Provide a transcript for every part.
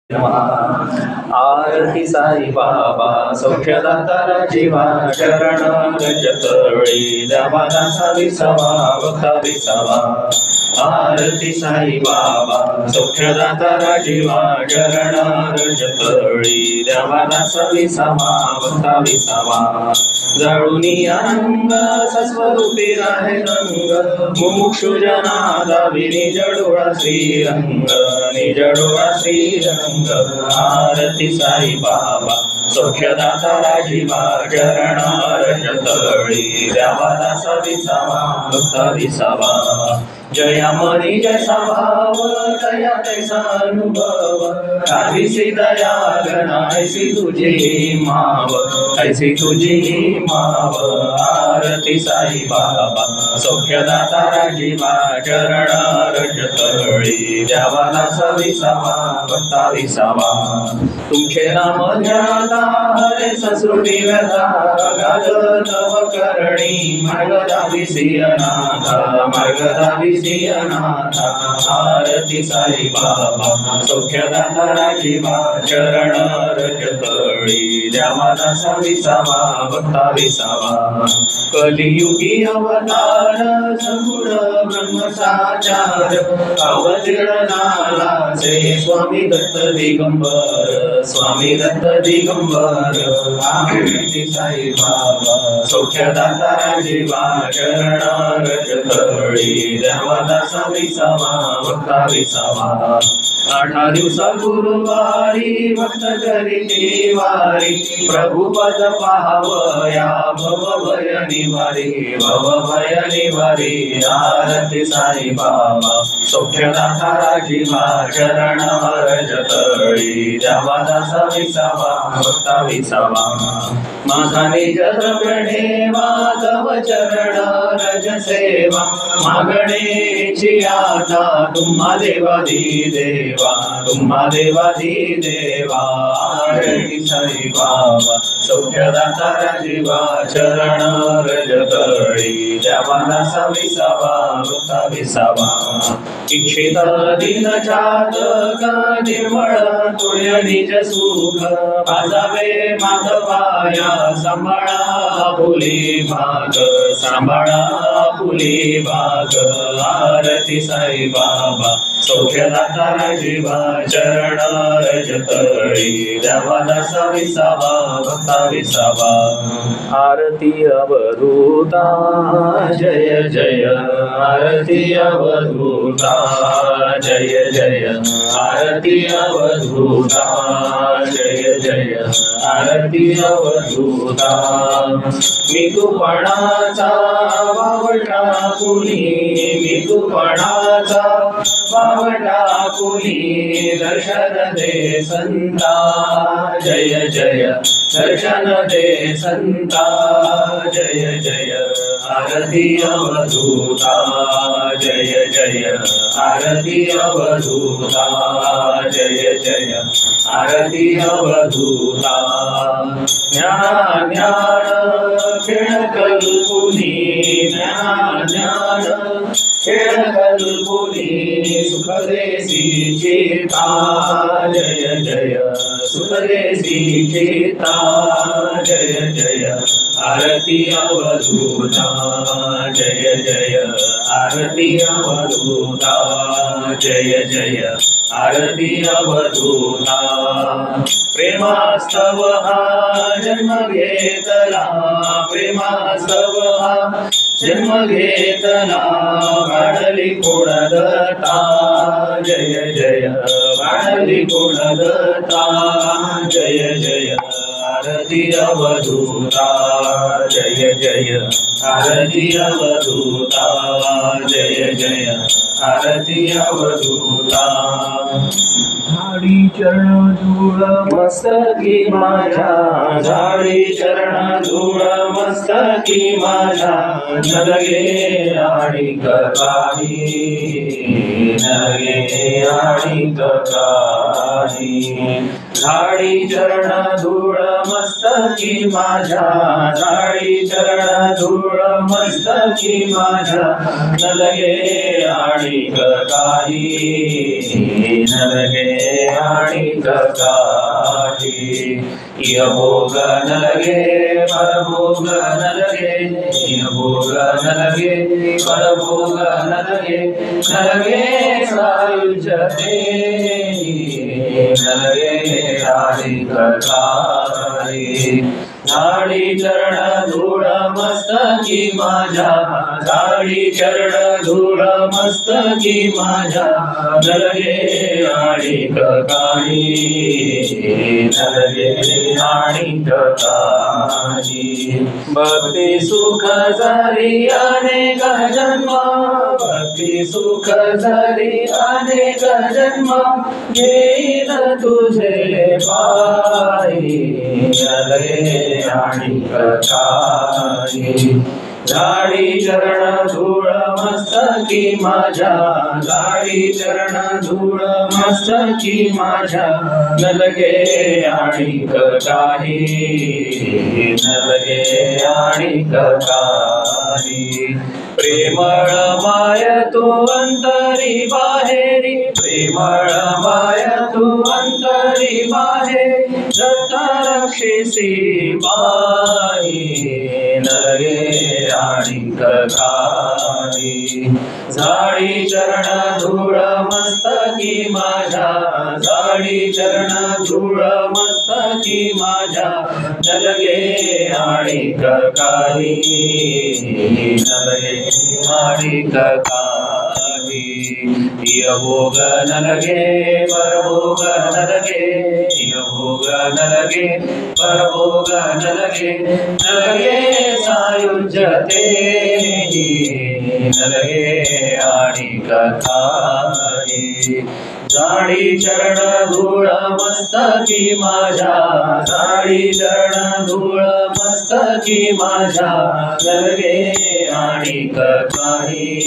आरती साई बाबा सौख्यदाता जीवा शरण रजतळी देवादासा विसावा भक्ता विसावा। आरती साई बाबा सौख्यदाता जीवा शरण रजतळी देवादासा विसावा भक्ता विसावा। जळुनी रंग सस्वरूपी राहे रंग मुमुक्षु जना दावी निजडोळा श्रीरंग निजडोळा श्रीरंग। आरती साई बाबा सौख्यदाता जीवा चरण रजतळी देवादासा विसावा भक्ता विसावा। जया मनी जैसा भाव दया तैसा अनुभव ऐसी दया गणा ऐसी तुझी माव ऐसी तुझी माव। आरती साई बाबा सौख्यदाता जीवा चरण रजतळी देवादासा विसावा भक्ता विसावा। तुमचे नाम ध्याता हरे संस्कृती व्यथा गाज नव करणी मार्ग दावी सियनाथा मार्ग दावी सियनाथा। आरती साई बाबा सौख्यदाता जीवा चरण रजतळी देवादासा विसावा भक्ता विसावा। कलियुगी अवतार सगुण ब्रह्मसाचार अवतीर्ण से स्वामी दत्त दिगंबर स्वामी दत्त दिगंबर। आरती साई बाबा सौख्यदाता जीवा चरण रजतळी देवादासा विसावा भक्ता विसावा। 8 दिवसा गुरुवारी भक्त करीती वारी प्रभुपद पाहावया भव भय निवारी भव भय निवारी। आरती साई बाबा सौख्यदाता जीवा चरण रजतळी देवादासा विसावा भक्ता विसावा। माझा निज द्रव्यणे माधव चरण रज सेवा मागणेची आता तुम्हा देवादी देवा तुम्हा देवादी देवा। आरती साई बाबा सौख्यदाता जीवा चरण रजतळी देवादासा विसावा भक्ता विसावा। इच्छित दिन जातक निर्मळ तुळ्य निज सुख पाजावे माधवाया सांभाळा फुली भाग सांभाळा फुली भाग। आरती साई बाबा सौख्यदाता जीवा चरण रजतळी देवादासा विसावा भक्ता विसावा। आरती अवधूता जय जय आरती अवधूता जय जय आरती अवधूता जय जय आरती अवधूता। मी तुपणाचा बावटा कुणी मी तुपणाचा बावटा कुणी दर्शन दे संता जय जय दर्शन दे संता जय जय आरती अवधूता जय जय आरती अवधूता जय जय आरती अवधूता। ज्ञान ज्ञान खेळ कल्पुनी ज्ञान ज्ञान खेळ कल्पुनी सुख देसी चेता जय जय सुख देसी चेता जय जय आरती अवधूता जय जय आरती अवधूता जय जय आरती अवधूता। प्रेमास्तव हा जन्म घेतला प्रेमास्तव हा जन्म घेतला वाढली कोणदता जय जय वाढली कोणदता जय जय आरती अवधूता जय जय आरती अवधूता जय जय आरती अवधूता। झाडी चरण धूळ मस्तकी माझ्या झाडी चरण धूळ मस्तकी माझ्या नलगे आणि काही नगे आणिक काही झाडी चरण धूळ मस्तकी माझ्या झाडी चरण धूळ मस्तकी माझ्या नलगे आणिक काही नलगे आणिक काही यभोग नलगे परभोग नलगे यभोग नलगे परभोग नलगे नलगे सायुज्यते नलगे आणिक काही झाडी चरण धूळ मस्तकी माझ्या झाडी चरण धूळ मस्तकी माझ्या नलगे आणिक काही नलगे आणिक काही भक्ती सुख झाली अनेक जन्म भक्ती सुख झाली अनेक जन्म घेईन तुझे पायी नलगे आणिक काही झाडी चरण धूळ मस्तकी माझ्या झाडी चरण धूळ मस्तकी माझ्या नलगे आणिक काही नलगे आणिक काही प्रेमळ माय तू अंतरी बाहेरी प्रेमळ माय तू अंतरी बाहेरी दत्ता रक्षिसी बाई नलगे आणिक काही झाडी चरण धूळ मस्तकी माझ्या झाडी चरण धूळ मस्तकी माझ्या नलगे आणिक काही नलगे आणिक काही यभोग नलगे परभोग नलगे यभोग नलगे परभोग नलगे नलगे सायुज्यते नलगे आणिक काही झाडी चरण धूळ मस्तकी माझ्या झाडी चरण धूळ मस्तकी माझ्या नलगे आणिक काही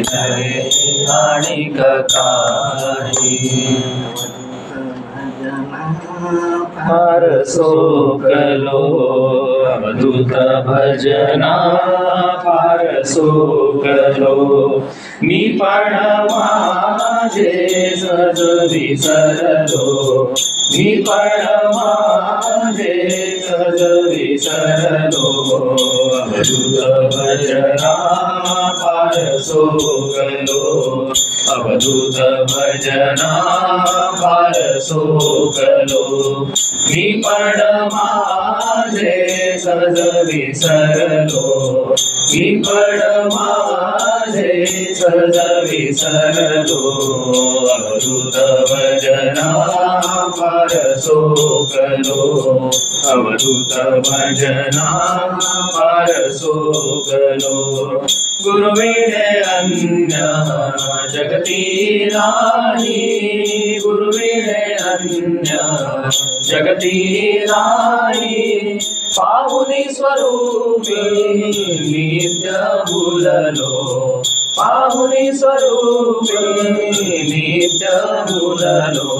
नलगे आणिक काही फार सोकलो अवधूत भजना फार सोकलो मी पण माझे सज विसरलो मी पण माझे सज विसरलो अवधूत भजना फार सोकलो अवधूत भजना फार सोकलो मी पण माझे सज विसरलो मी पण माझे सज विसरलो अवधूत भजना फार सोकलो अवधूत भजना फार सोकलो गुरुविणे अन्य जगती नाही गुरुविणे अन्य जगती नाही पाहुनी स्वरूपी नित्य भुललो पाहुनी स्वरूपी नित्य भुललो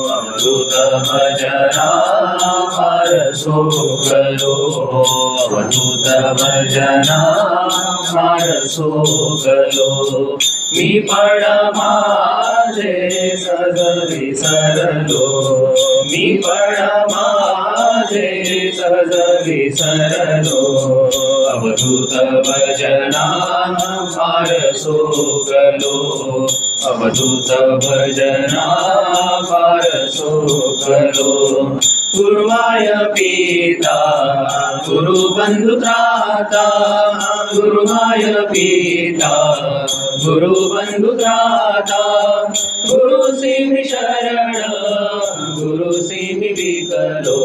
अवधूत भजना फार सोकलो अवधूत भजना फार सोकलो मी पण माझे सज विसरलो मी पण माझे सज विसरलो अवधूत भजना फार सोकलो अवधूत भजना फार सोकलो गुरुमाय पिता गुरु बंधु त्राता गुरुमाय पिता गुरु बंधु त्राता गुरु सिमि शरण गुरु सिमि विकलो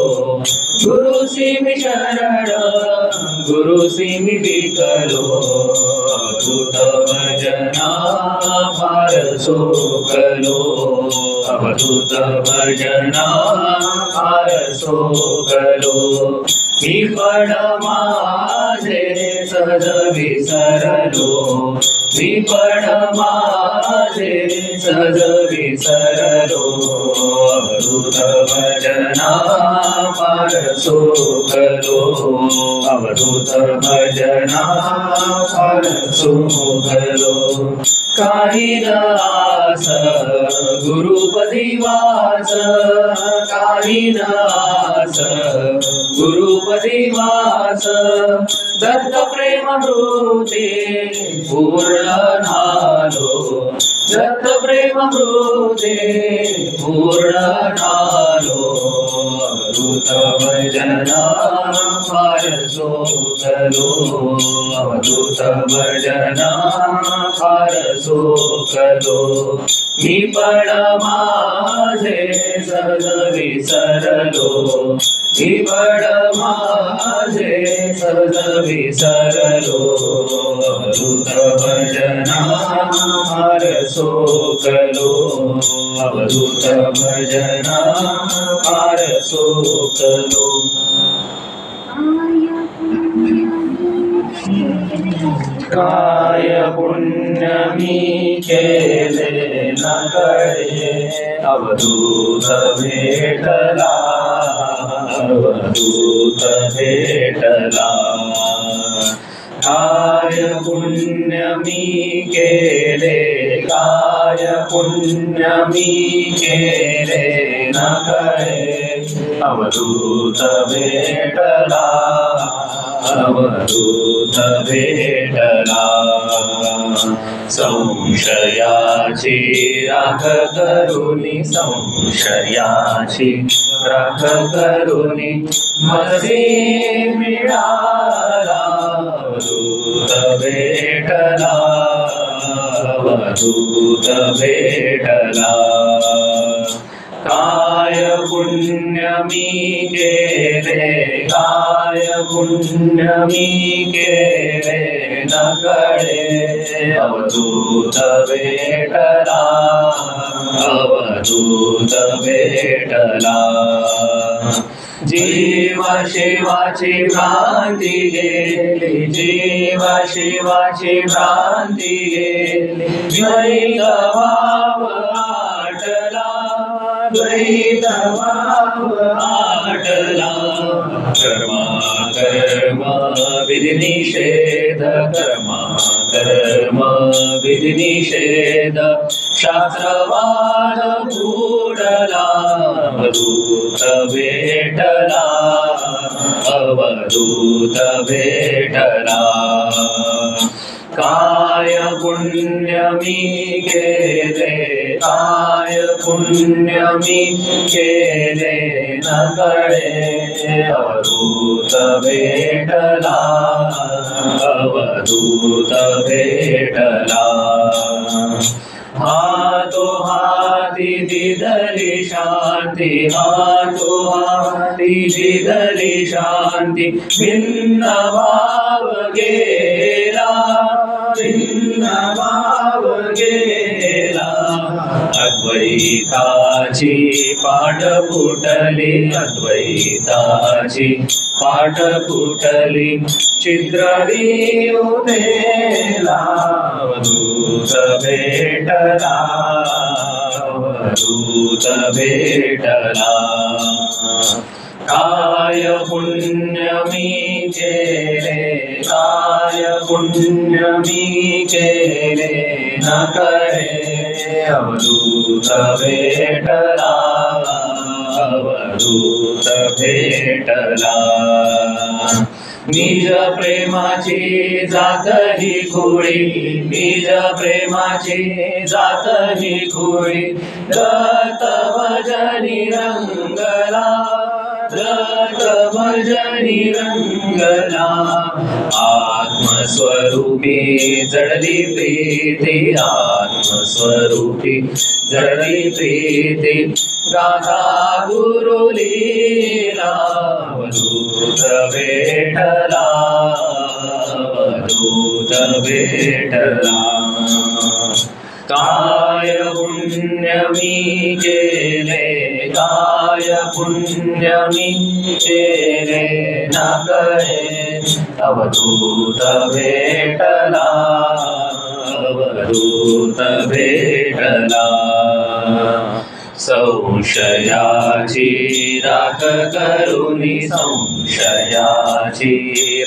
गुरु सिमि शरण गुरु सिमि विकलो अवधूत भजना फार सोकलो अवधूत भजना फार सोकलो मी पण माझे सहज विसरलो, मी पण माझे सहज विसरलो. अवधूत भजना फार सुखलो, अवधूत भजना फार सुखलो. काही न आस गुरुपदी वास, काही न आस गुरुपदी वास. दत्त प्रेममृते पूर्ण झालो, दत्त प्रेममृते पूर्ण झालो. अवधूत भजना फार सुखलो, अवधूत भजना फार सुखलो. मी पण माझे सहज विसरलो, मी पण माझे सहज विसरलो. अवधूत भजना फार सुखलो, अवधूत भजना फार सुखलो. काय पुण्य मी केले न कळे, अवधूत भेटला, अवधूत भेटला. काय पुण्य मी केले, काय पुण्य मी केले न कळे, अवधूत भेटला, अवधूत भेटला. संशयाची राख करुणी, संशयाची राख करुणी मजे मिळाला. अवधूत भेटला, अवधूत भेटला. काय पुण्य मी केले, काय पुण्य मी केले न कळे, अवधूत भेटला, अवधूत भेटला. जीवा शिवाची भ्रांती गेली, जीवा शिवाची भ्रांती गेली. द्वैत भाव आटला, द्वैत भाव आटला. कर्मा कर्म विधि निषेध, कर्मा कर्म विधि निषेध. शास्त्रवाद बुडला, अवधूत भेटला, अवधूत भेटला. काय पुण्य मी केले, काय पुण्य मी केले न कळे, अवधूत भेटला, अवधूत भेटला. हातो हाती दिधली शांती, हातो हाती दिधली शांती. भिन्न भाव गेला, भिन्न भाव गेला. अद्वैताची पाठ फुटली, अद्वैताची पाठ फुटली. चित्रदी उदेला, अवधूत भेटला, अवधूत भेटला. काय पुण्य मी केले, काय पुण्य मी केले न कळे, अवधूत भेटला, अवधूत भेटला. निज प्रेमाची जात ही खुळी, निज प्रेमाची जात ही खुळी. दत्त भजनी रंगला, दत्त भजनी रंगला. आत्मस्वरूपी जडली प्रीती, आत्मस्वरूपी जडली प्रीती. गाथा गुरु लीला, अवधूत भेटला, अवधूत भेटला. काय पुण्य मी केले, काय पुण्यमी चेरे न कळे अवधूत भेटला अवधूत भेटला संशयाची राख करुणी संशयाची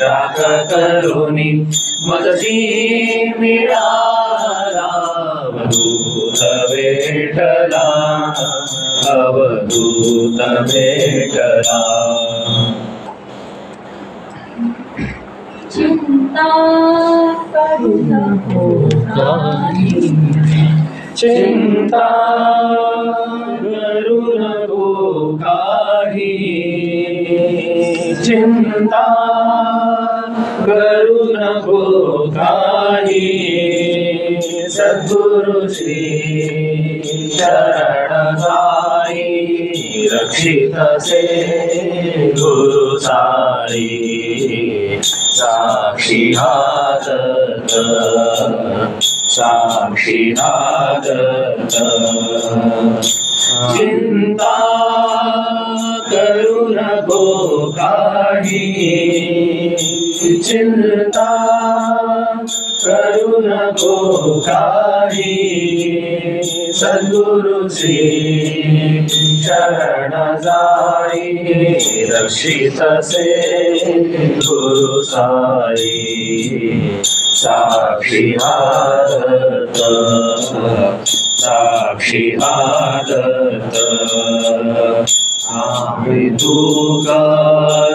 राख करुणी मजसी मिळाला अवधूत भेटला अवधूत भेटला चिंता करू नको काही चिंता करू नको काही चिंता करू नको काही सद्गुरु श्री शरण साई रक्षित से गुरु साई साक्षी हातत साक्षी हातत चिंता करू नको काही चिंता करू नको काही सद्गुरु श्री शरण साई रक्षित से गुरु साई साक्षी हातत साक्षी हातत आगंतुक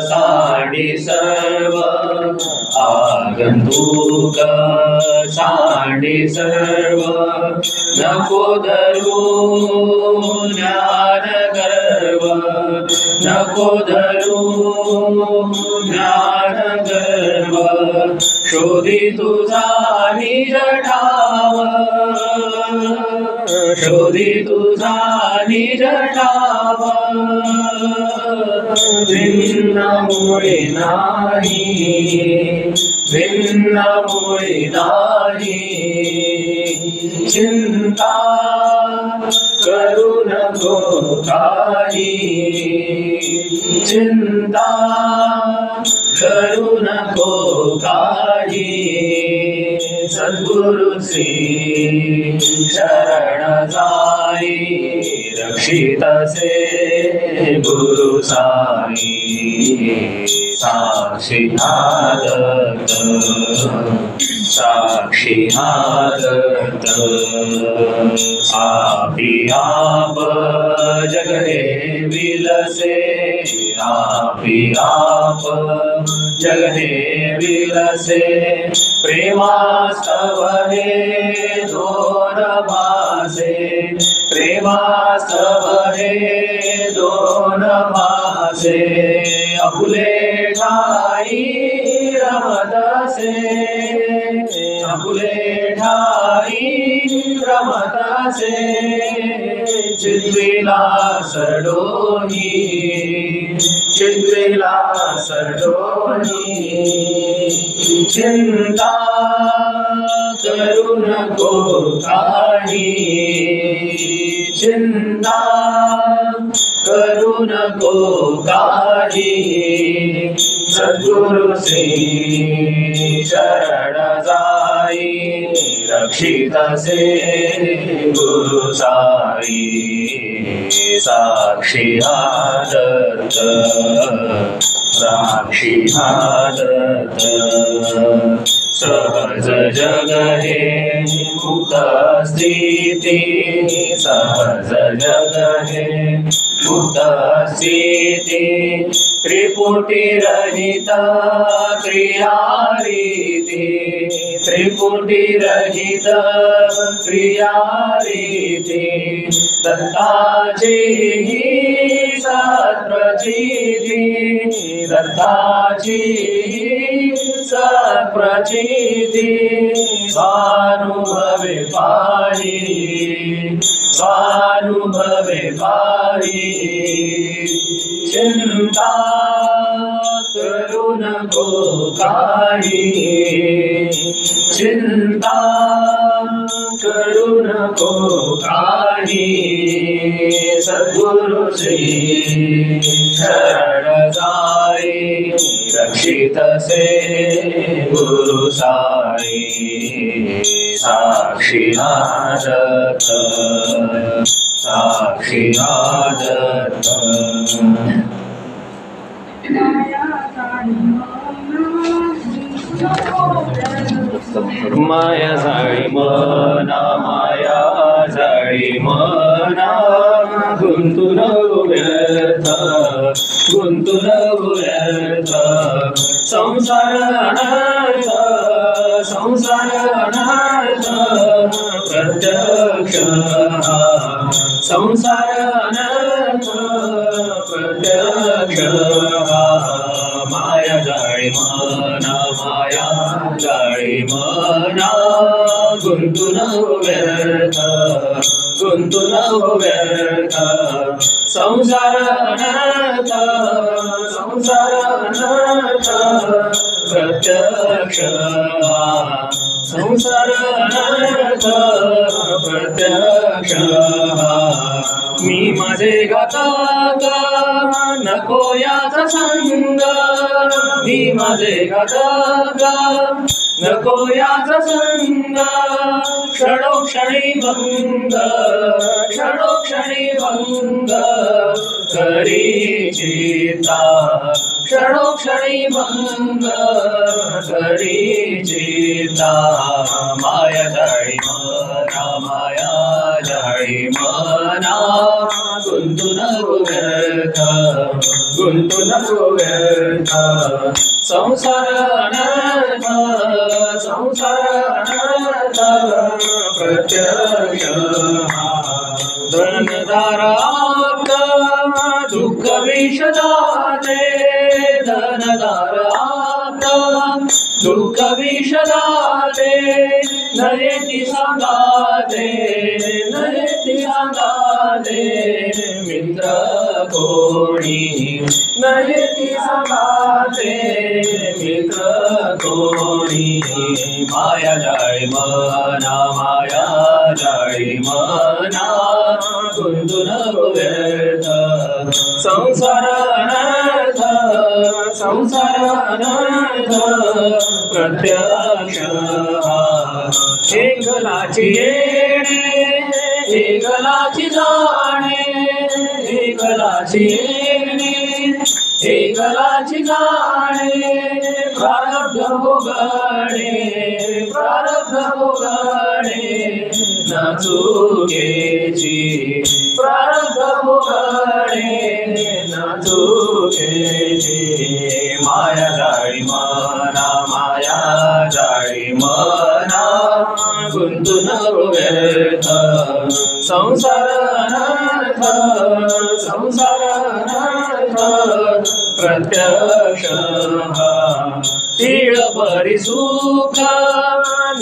साडी सर्व आगंतुक साडी सर्व नको धरू ज्ञान गर्व नको धरू ज्ञान गर्व शोधी तुझा निज ठाव शोधी तुझा निज ठाव भिन्न मुळे नाही भिन्न मुळे नाही चिंता करू नको काही चिंता करू नको काही सद्गुरु श्री शरण साई रक्षित से गुरु साई साक्षी हातत साक्षी हातत आपी आप जग हे विलसे आपी आप जग हे विलसे प्रेमास्तव हे दोन भासे प्रेमास्तव हे दोन भासे अपुले ठाई रमतसे अपुले ठाई रमतसे चिद्विलास डोही चिद्विलास डोही चिंता करू नको काही चिंता करू नको काही सद्गुरु श्री शरण साई रक्षित से गुरु साई साक्षी हातत साक्षी हातत सहज जग हे मुक्त स्थिती सहज जग हे मुक्त स्थिती त्रिपुटी रहित क्रियारीती त्रिपुटी रहित क्रियारीती दत्ताची ही सत्प्रचिती दत्ताची ही सत्प्रचिती स्वानुभवे पाही स्वानुभवे पाही चिंता करू नको काही चिंता करू नको काही सद्गुरु श्री शरण जाई रक्षित से गुरु साई साक्षी नादत साक्षी नादत माया जाळी मना माया जाळी मना गुंतून व्यर्थ गुंतून व्यर्थ संसार अनर्थ संसार अनर्थ प्रत्यक्ष संसार अनर्थ प्रत्यक्ष माया जाळी मना माया जाळी मना गुंतून व्यर्थ गुंतून व्यर्थ संसार अनर्थ संसार अनर्थ प्रत्यक्ष संसार अनर्थ प्रत्यक्ष मी माझे घातक नको याचा संग मी माझे घातक नको याचा संग क्षणोक्षणी भंग क्षणोक्षणी भंग करी चिता क्षणोक्षणी भंग करी चिता माया जाळी मना माया जाळी मना गुंतून व्यर्थ गुंतून व्यर्थ संसार अनर्थ संसार अनर्थ प्रत्यक्ष धनदाराप्त दुःख विषदाते धनदाराप्त दुःख विषदाते नयेति सांगाते नयेति सांगाते मित्र कोणी नयेति सांगाते मित्र कोणी माया जाळी मना माया जाळी मना गुंतून व्यर्थ संसार अनर्थ संसार अनर्थ प्रत्यक्ष एकलाची येणे एकलाची जाणे एकलाची येणे एकलाची जाणे प्रारब्ध भोगणे प्रारब्ध भोगणे न चुकेची प्रारब्ध भोगणे न चुकेची माया जाळी मना माया जाळी मना गुंतून व्यर्थ संसार अनर्थ संसार अनर्थ प्रत्यक्ष तीळ परी सुख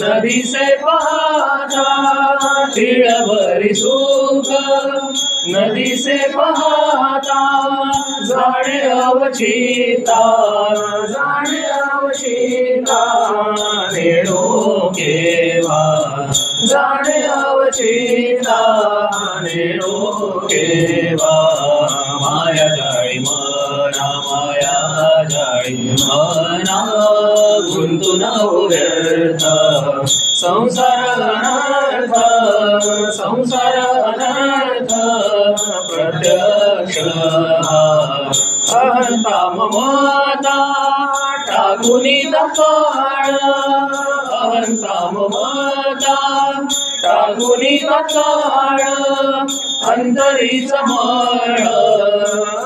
नदी से पाहता तीळ भरी सुख नदी से पाहता जाणे अवचिता जाणे अवचिता नेणो केव्हा जाणे अवचिता नेणो केव्हा माया जाळी मना माया जाळी मना गुंतून व्यर्थ संसार अनर्थ संसार अनर्थ प्रत्यक्ष अहंता ममता टाकुनी दकाळ अहंता ममता टाकुनी दकाळ अंतरीच मळ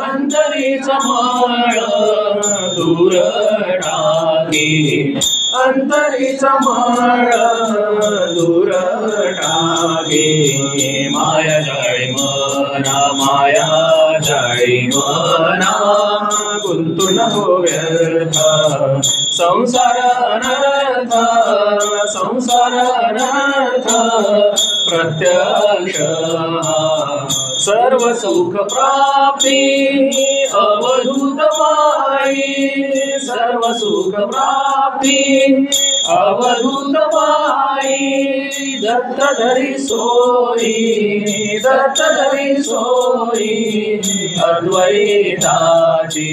अंतरीच मळ दूर टाकी अंतरीच मळ दूर टाकी माया जाळी मना माया जाळी मना गुंतून व्यर्थ संसार अनर्थ संसार अनर्थ प्रत्यक्ष सर्व सुख प्राप्ती अवधूत पायी सर्व सुख प्राप्ती अवधूत पायी दत्त धरी सोयी, दत्त धरी सोयी अद्वैताची,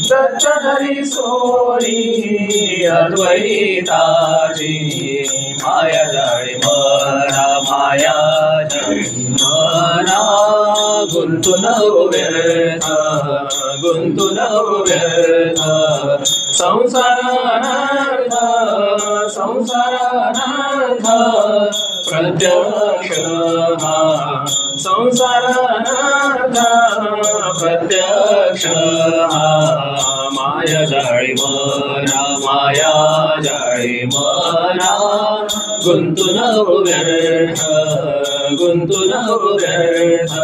दत्त धरी सोयी अद्वैताची। माया जाळी मना, माया जाळी मना, गुंतून व्यर्थ, गुंतून व्यर्थ संसारानर्थ, संसारानर्थ प्रत्यक्ष हा, संसारानर्थ प्रत्यक्ष हा। माया जाळी मना, माया जाळी मना, गुंतून व्यर्थ, गुंतून व्यर्थ,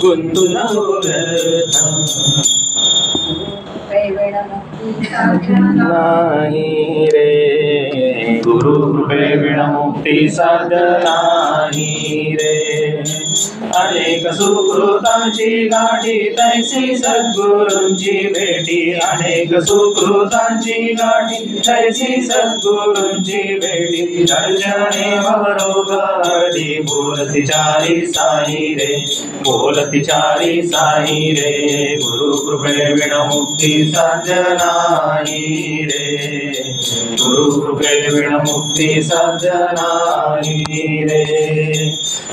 गुंतून व्यर्थ नाही रे, गुरु कृपे विण मुक्ती साध्य नाही रे। अनेक सुकृतांची गाठी तैसी सद्गुरूंची भेटी, अनेक सुकृतांची गाठी तैसी सद्गुरूंची भेटी। दर्शने भवरोग हरी, बोलती चारी साई रे, बोलती चारी साई रे। गुरु कृपे विण मुक्ती साध्य नाही रे, गुरु कृपे विण मुक्ती साध्य नाही रे।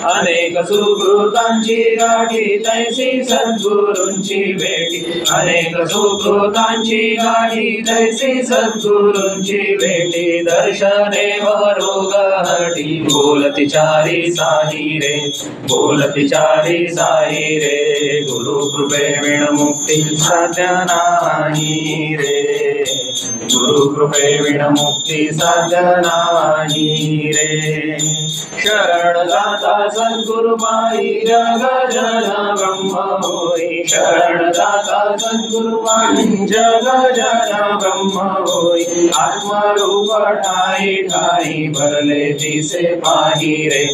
अनेक सुकृतांची गाठी तैसी सद्गुरूंची भेटी, अनेक सुकृतांची गाठी तैसी सद्गुरूंची भेटी। दर्शने भवरोग हटी, बोलती चारी साई रे, बोलती चारी साई रे। गुरु कृपे विण मुक्ती साध्य नाही रे, गुरु कृपे विण मुक्ती साध्य नाही रे। शरण जाता सद्गुरु पायी जग जन ब्रह्म होई, शरण जाता सद्गुरु पायी जग जन ब्रह्म होई। आत्मरूप ठाई ठाई भरले दिसे पाही रे,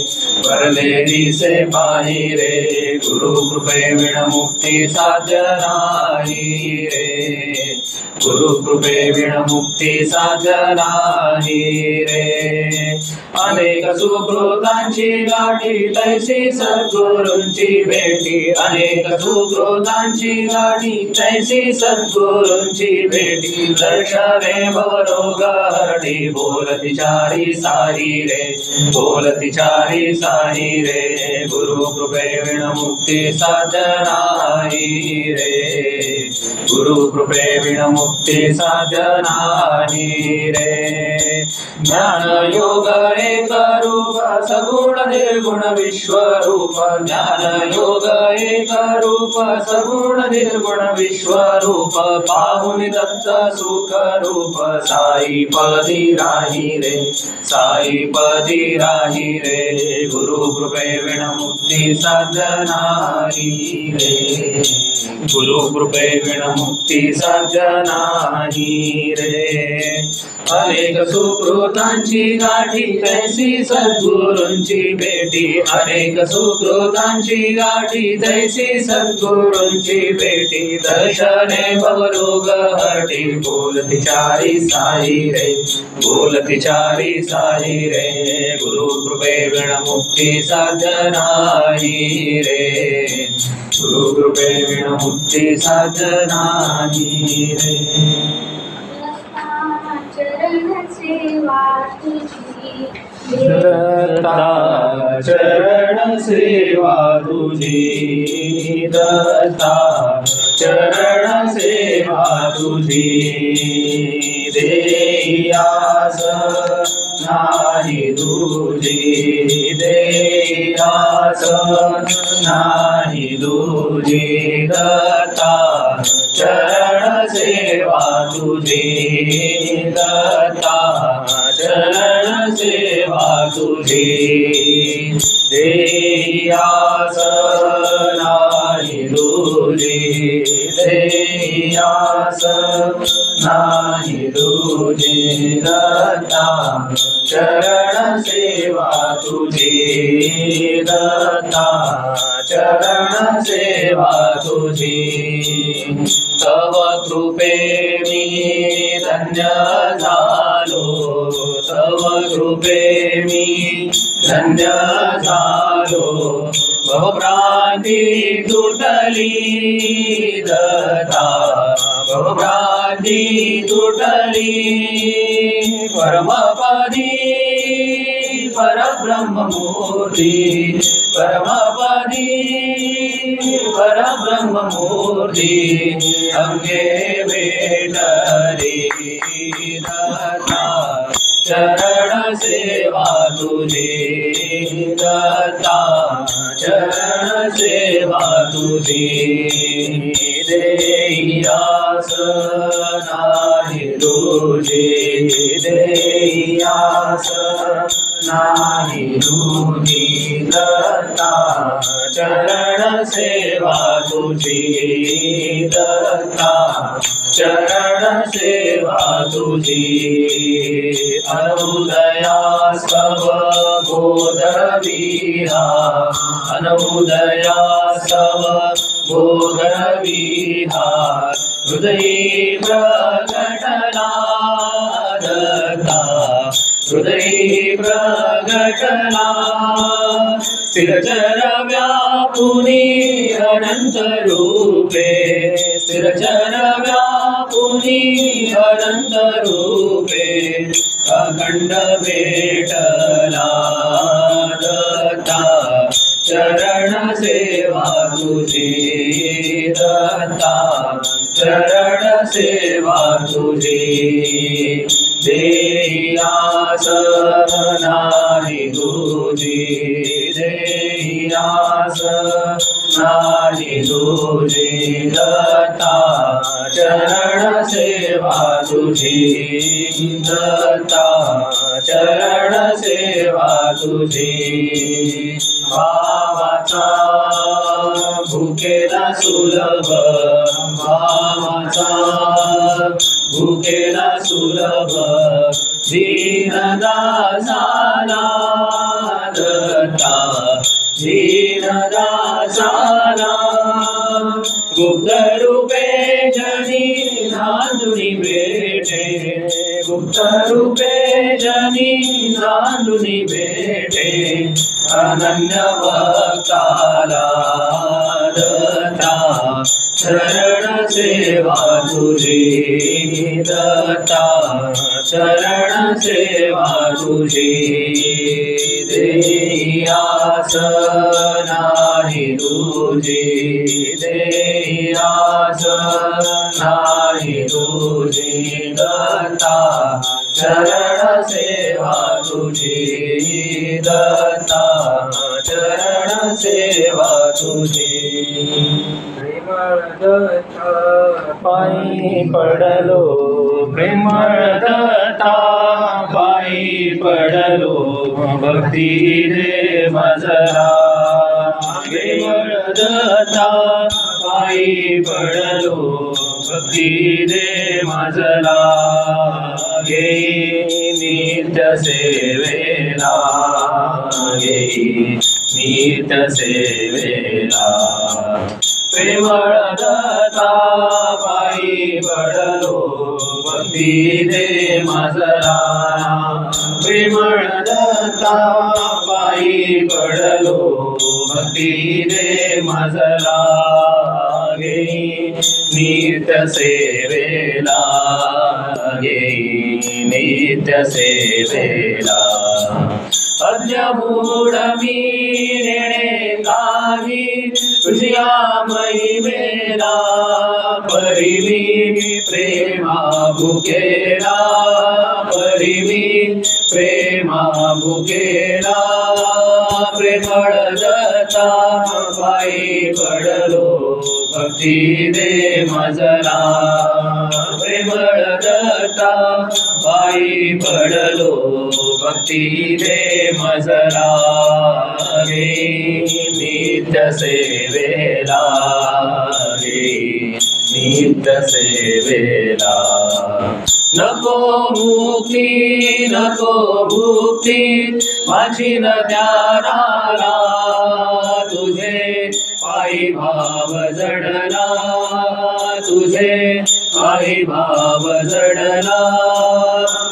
भरले दिसे पाही रे। गुरु कृपे विण मुक्ती साध्य नाही रे, गुरु कृपे विण मुक्ती साध्य नाही रे। अनेक सुकृतांची गाठी तैसी सद्गुरूंची भेटी, अनेक सुकृतांची गाठी तैसी सद्गुरूंची भेटी। दर्शने भवरोग हरणी, बोलती चारी साई रे, बोलती चारी साई रे। गुरु कृपे विण मुक्ती साध्य नाही रे, गुरु कृपे विण मुक्ती साध्य नाही रे। ज्ञान योग एक रूप, सगुण निर्गुण विश्वरूप, ज्ञान योग एक रूप, सगुण निर्गुण विश्वरूप। पाहुन दत्त सुख रूप, साई पदी राही रे, साई पदी राही रे। गुरु कृपे विण मुक्ती साध्य नाही रे, गुरु कृपे विण मुक्ती साध्य नाही रे। अनेक सुकृतांची गाठी तैसी सद्गुरूंची भेटी, अनेक सुकृतांची गाठी तैसी सद्गुरूंची भेटी। दर्शने भवरोग हटी, बोलती चारी साई रे, बोलती चारी साई रे। गुरु कृपे विण मुक्ती साध्य नाही रे, गुरु कृपे विण मुक्ती साध्य नाही रे। चरण सेवा तुझी, दत्ता चरण सेवा तुझी, दत्ता चरण सेवा तुझी। देयास नाही तुझी, देयास नाही तुझी। दत्ता चरण सेवा तुझी, दत्ता चरण सेवा तुझी। देयास नाही तुझी, देयास नाही तुझी। दत्ता चरण सेवा तुझी, दत्ता चरण सेवा तुझी। तव कृपे मी धन्य झालो, तव कृपे मी धन्य झालो भवभ्रांती तुटली दत्ता भवभ्रांती तुटली परमपदी परब्रह्ममूर्ती परमपदी परब्रह्ममूर्ती अंगे भेटली दत्ता चरण सेवा तुझी दत्ता चरण सेवा तुझी देयास नाही तुझी देयास नाही तुझी दत्ता चरण सेवा तुझी दत्ता चरण सेवा तुझी अनुदयास्तव बोधविहा अनुदयास्तव बोधविहा हृदयी प्रकटला दत्ता हृदयी प्रकटला स्थिरचर व्यापुनी अनंत रूपे स्थिरचर व्यापुनी अनंत रूपे अखंड भेटला दत्ता चरण सेवा तुझी दत्ता चरण सेवा तुझी देयास नाही तुझी देयास नाही तुझी दत्ता चरण सेवा तुझी दत्ता चरण सेवा तुझी भावाचा भुकेला सुलभ भावाचा भुकेला सुलभ दीनदासाला दत्ता दीनदासाला गुप्त रूपे जनी नांदुनी भेटे गुप्त रूपे जनी नांदुनी भेटे अनन्य भक्ताला दत्ता चरण सेवा तुझी दत्ता चरण सेवा तुझी देयास नाही तुझी देयास नाही तुझी दत्ता चरण सेवा तुझी दत्ता चरण सेवा तुझी पायी पडलो प्रेमळ दत्ता पायी पडलो भक्ती दे मजरा प्रेमळ दत्ता पायी पडलो भक्ती दे मजला घेई नित्य सेवेला घेई नित्य सेवेला प्रेमळ दत्ता पायी पडलो भक्ती दे मजला प्रेमळ दत्ता पायी पडलो भक्ती दे मजला घेई नित्य सेवेला घेई नित्य सेवेला अद्यमूढ मी नेणे गावी तुझ्या महिमेला परिवी प्रेमा भुकेला परिवी प्रेमा भुकेला प्रेमळ दत्ता पायी पडलो भक्ती दे मजला प्रेमळ दत्ता पायी पडलो भक्ती दे मजला नित्य सेवेला नित्य सेवेला नको मुक्ती नको भुक्ती माझी न द्याराला तुझे पायी भाव जडला तुझे पायी भाव जडला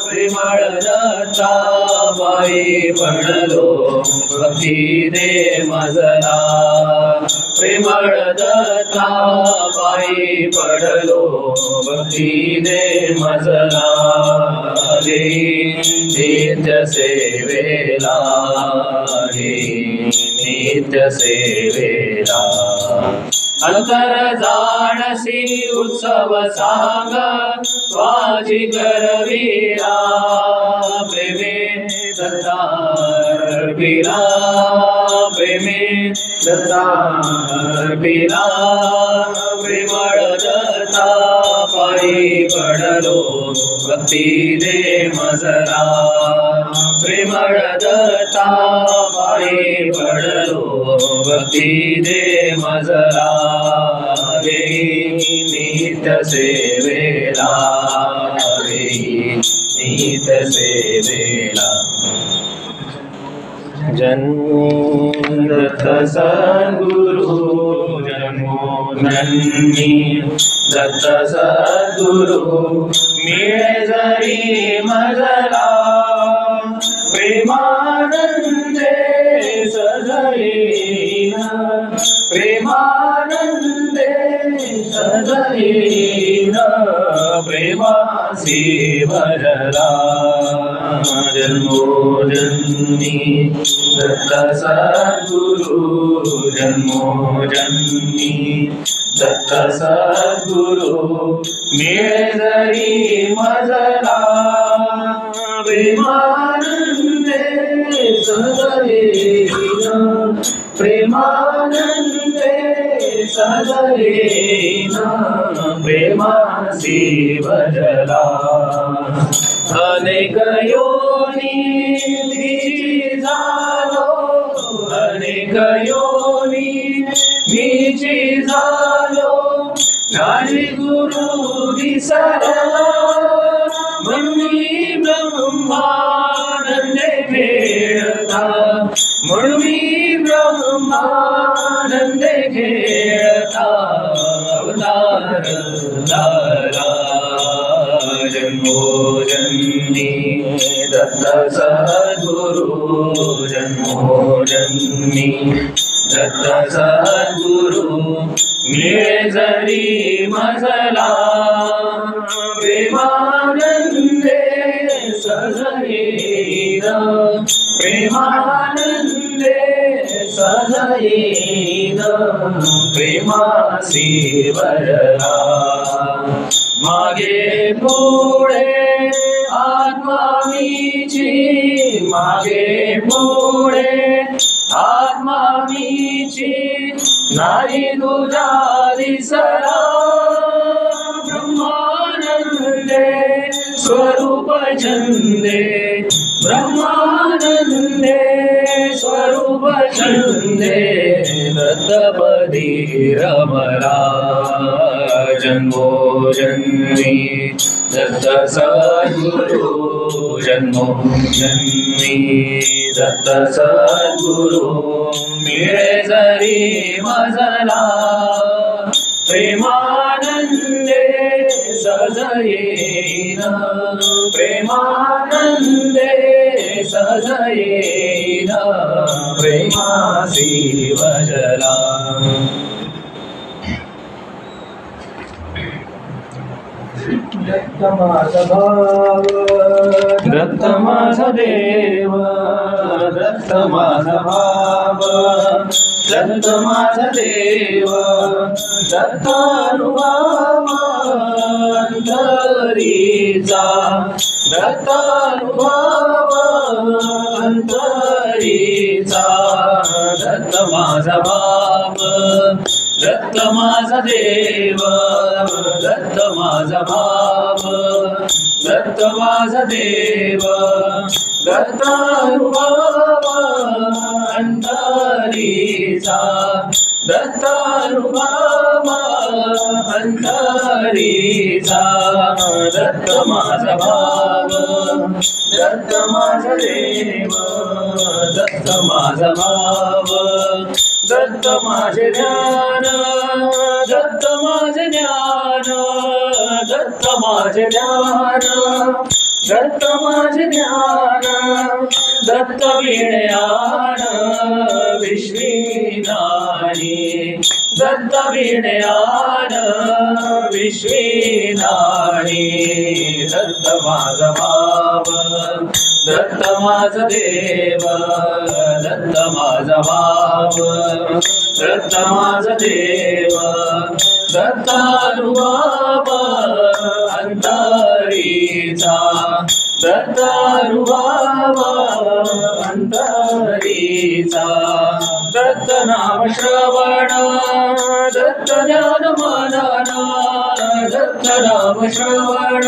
प्रेमळ दत्ता पायी पडलो भक्ती दे मजला प्रेमळ दत्ता पायी पडलो भक्ती दे मजला रे नित्य सेवेला रे नित्य सेवेला अंतर जाणसी उत्सव सांग स्वाजी करवीरा प्रेमे दत्तार पिरा प्रेमे दत्तार पिरा प्रेमळ दत्ता पायी पडलो भक्ती दे मजला प्रेमळ दत्ता पायी पडलो भक्ती दे मजला रे नित्य सेवेला रे नित्य सेवेला जन्मदत्त सद्गुरु जन्मोजन्मी दत्त सद्गुरु मिळे जरी मजला प्रेमानंदे सजयेन प्रेमानंदे सजयेन प्रेमासी भरला जन्मोजन्मी दत्त सद्गुरु जन्मोजन्मी दत्त सद्गुरु मिळे जरी मजला प्रेमानंदे सजयेन प्रेमानंदे सजयेन प्रेमासी भजला अनेक योनी मीची झालो अनेक योनी मीची झालो ज्ञानी गुरु दिसला म्हणून ब्रह्मानंदे खेळता म्हणून ब्रह्मानंदे खेळता अवतार झाला जन्मोजन्मी दत्त सद्गुरु जन्मोजन्मी दत्त सद्गुरु मिळे जरी मजला प्रेमानंदे सजयेन प्रेमानंदे सजयेन प्रेमासी भरला मागे पुढे आत्मा मीची मागे पुढे आत्मा मीची नाही तुझा दिसला ब्रह्मानंदे स्वरूप छंदे ब्रह्मानंदे स्वरूप छंदे दत्तपदी रमला जन्मोजन्मी दत्त सद्गुरु जन्मोजन्मी दत्त सद्गुरु मिळे जरी मजला प्रेमानंदे सजयेन प्रेमानंदे सजयेन प्रेमासी भजला दत्त माझा भाव दत्त माझा देव दत्त माझा भाव दत्त माझा देव दत्त अनुभव अंतरीचा दत्त अनुभव अंतरीचा दत्त माझा भाव दत्त माझा देव दत्त माझा भाव दत्त माझा देव दत्त अनुभव अंतरीचा दत्त अनुभव अंतरीचा दत्त माझा भाव दत्त माझा देव दत्त माझा भाव दत्त माझे ज्ञान दत्त माझे ज्ञान दत्त माझे ज्ञान दत्त माझे ज्ञान दत्त विज्ञान विश्विनानी दत्त विज्ञान विश्विनानी दत्त माझा भाव दत्त माझा देव दत्त माझा भाव दत्त माझा देव दत्त अनुभव अंतरीचा दत्त अनुभव अंतरीचा दत्त नाम श्रवण दत्त ज्ञान मनन दत्त नाम श्रवण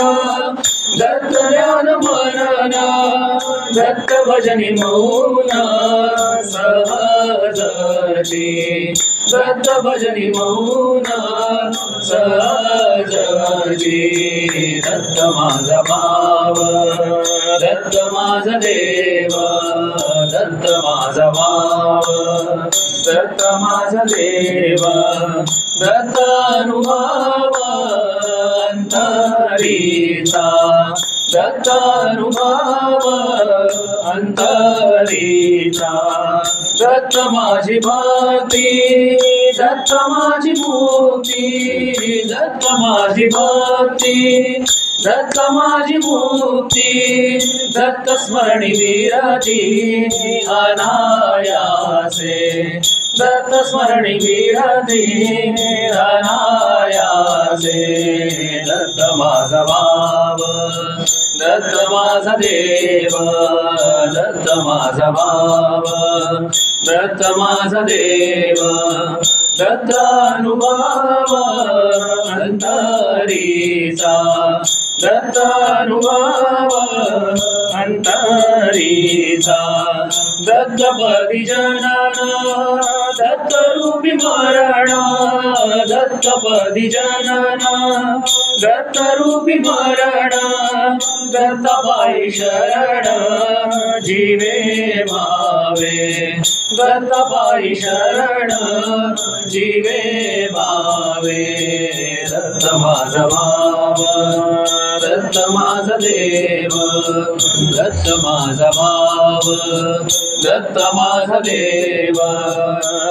दत्त ज्ञान मनन दत्त भजनी मौन सहजते दत्त भजनी मौन सहजते दत्त माझा भाव दत्त माझा देव दत्त माझा भाव दत्त माझा देव दत्त अनुभव अंतरीचा दत्त अनुभव अंतरीचा दत्त माझी भक्ती दत्त माझी मुक्ती दत्त माझी भक्ती दत्त माझी मुक्ती दत्त स्मरणी विरती अनायासे दत्त स्मरणी विरती अनायासे दत्त माझा भाव दत्त माझा देव दत्त माझा भाव दत्त माझा देव दत्त अनुभव अंतरीचा दत्त अनुभव अंतरीचा दत्त पदी जनन दत्त रूपी मरण दत्त पदी जनन दत्त रूपी मरण दत्त पायी शरण जीवे भावे दत्त पायी शरण जीवे भावे दत्त माझा भाव दत्त माझा देव दत्त माझा भाव दत्त माझा देव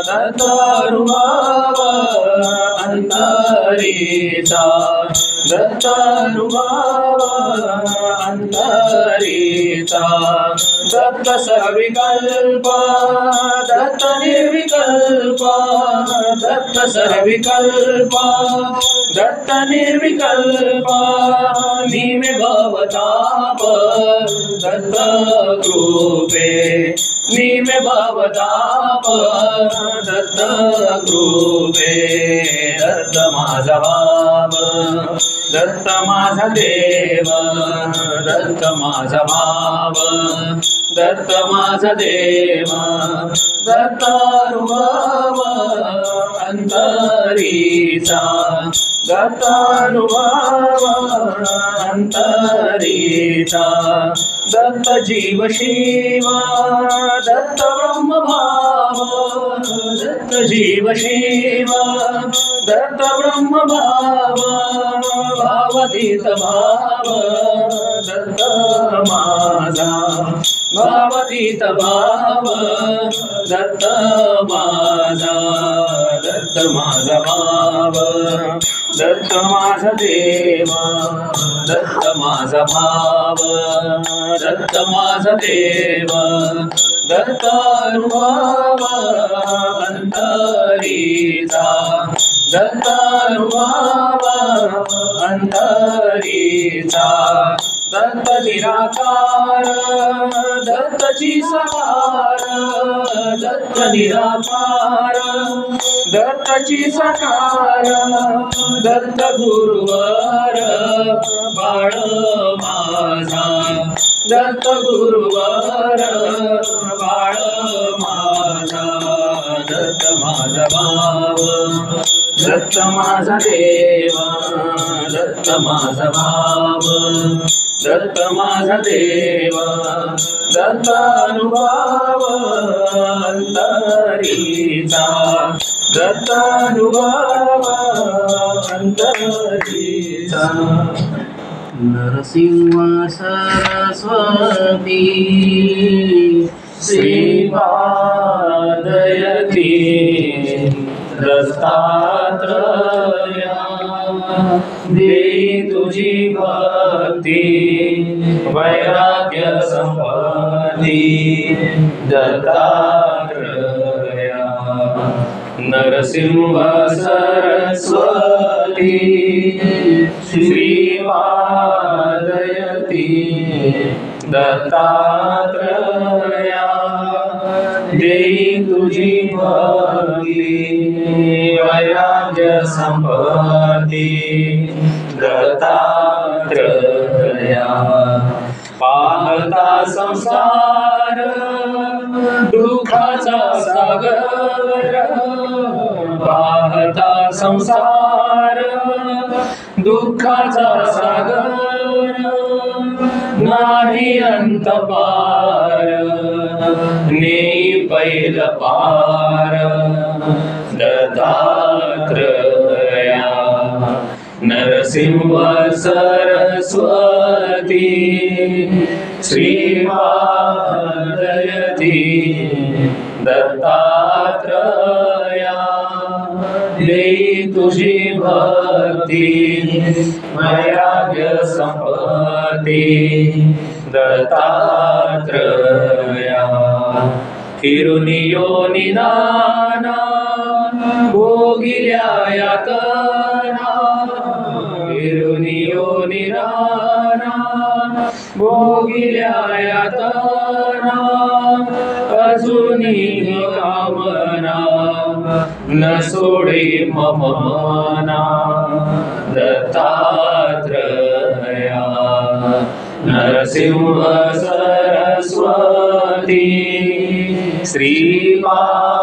दत्त अनुभव अंतरीचा दत्त अनुभव अंतरीचा दत्त सर्विकल्प दत्त निर्विकल्प दत्त सर्विकल्प दत्त निर्विकल्प निमे भवताप दत्त कृपे निमे भवताप दत्त कृपे दत्त माझा भाव दत्त माझा देव दत्त माझा भाव दत्त माझा देव दत्त अनुभव अंतरीचा दत्त अनुभव अंतरीचा दत्त जीव शिव दत्त ब्रह्म भाव दत्त जीव शिव दत्त ब्रह्म भाव भावतीत भाव दत्त माझा भावतीत भाव दत्त माझा दत्त माझा भाव दत्त माझा देव दत्त माझा भाव दत्त माझा देव दत्त अनुभव अंतरीचा दत्त अनुभव अंतरीचा दत्त निराकार दत्तची सकार दत्त निराकार दत्तची सकार दत्त गुरुवर बाळ माझा दत्त गुरुवर बाळ माझा दत्त माझा भाव दत्त माझा देव दत्त माझा भाव दत्त माझा देव दत्त अनुभव अंतरीचा दत्त अनुभव अंतरीचा नरसिंह सरस्वती श्रीपादयति दत्तात्रया देई तुझी भक्ती वैराग्य संपत्ती दत्तात्रया नरसिंह सरस्वती श्रीपादयति दत्तात्रया देई तुझी भक्ती वैराग्य संपत्ती दत्तात्रया पाहता संसार दुःखाचा सागर पाहता संसार दुःखाचा सागर नाही अंत पार नेई पैल पार दत्तात्रया नरसिंह सरस्वती श्रीपादयति दत्तात्रया देई तुझी भक्ती वैराग्य संपत्ती दत्तात्रया फिरून योनी नाना भोगिल्या यातना फिरून योनी नाना भोगिल्या यातना अजूनी कामना न सोडे ममना दत्तात्रया नरसिंह सरस्वती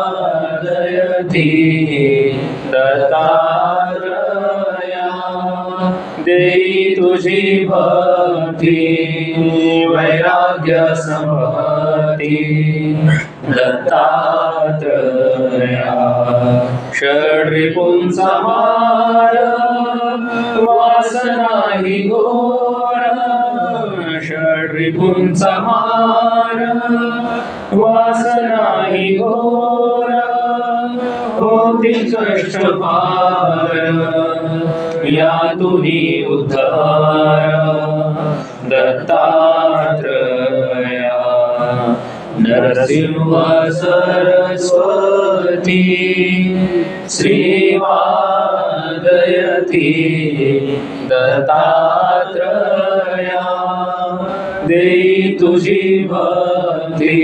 श्रीपादयति दत्तात्रया देई तुझी भक्ती वैराग्य संपत्ती दत्तात्रया षड्रिपुंचा मार वासना हि घोर षड्रिपुंचा मार वासना हि घोर होती कष्ट पार यातुनी उद्धार दत्तात्रया नरसिंह सरस्वती श्रीपादयति दत्तात्रया देई तुझी भक्ती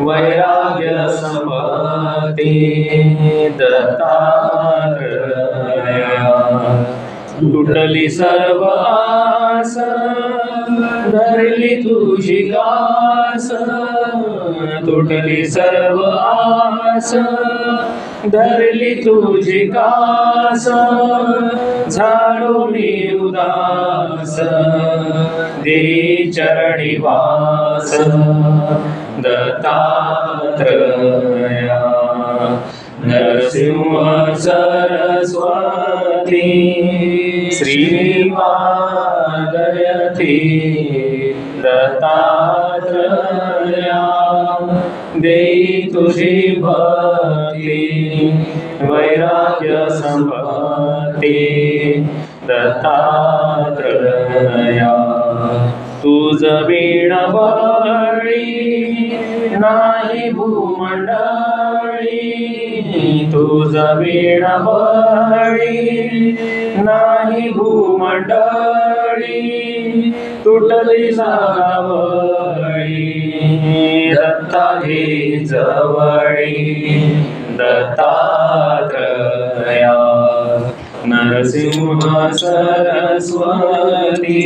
वैराग्य संपत्ती दत्तात्रया तुटली सर्व आस धरली तुझी कास तुटली सर्व आस धरली तुझी कास झालो मी उदास देई चरणी वास दत्तात्रया नरसिंह सरस्वती श्रीपादयति दत्तात्रया देई तुझी भक्ती वैराग्य संपत्ती दत्तात्रया तुझ वीण बळी नाही भूमंडळी तुझ वीण बळी नाही भूमंडळी तुटली जावळी दत्ता हे जवळी दत्तात्रया नरसिंह सरस्वती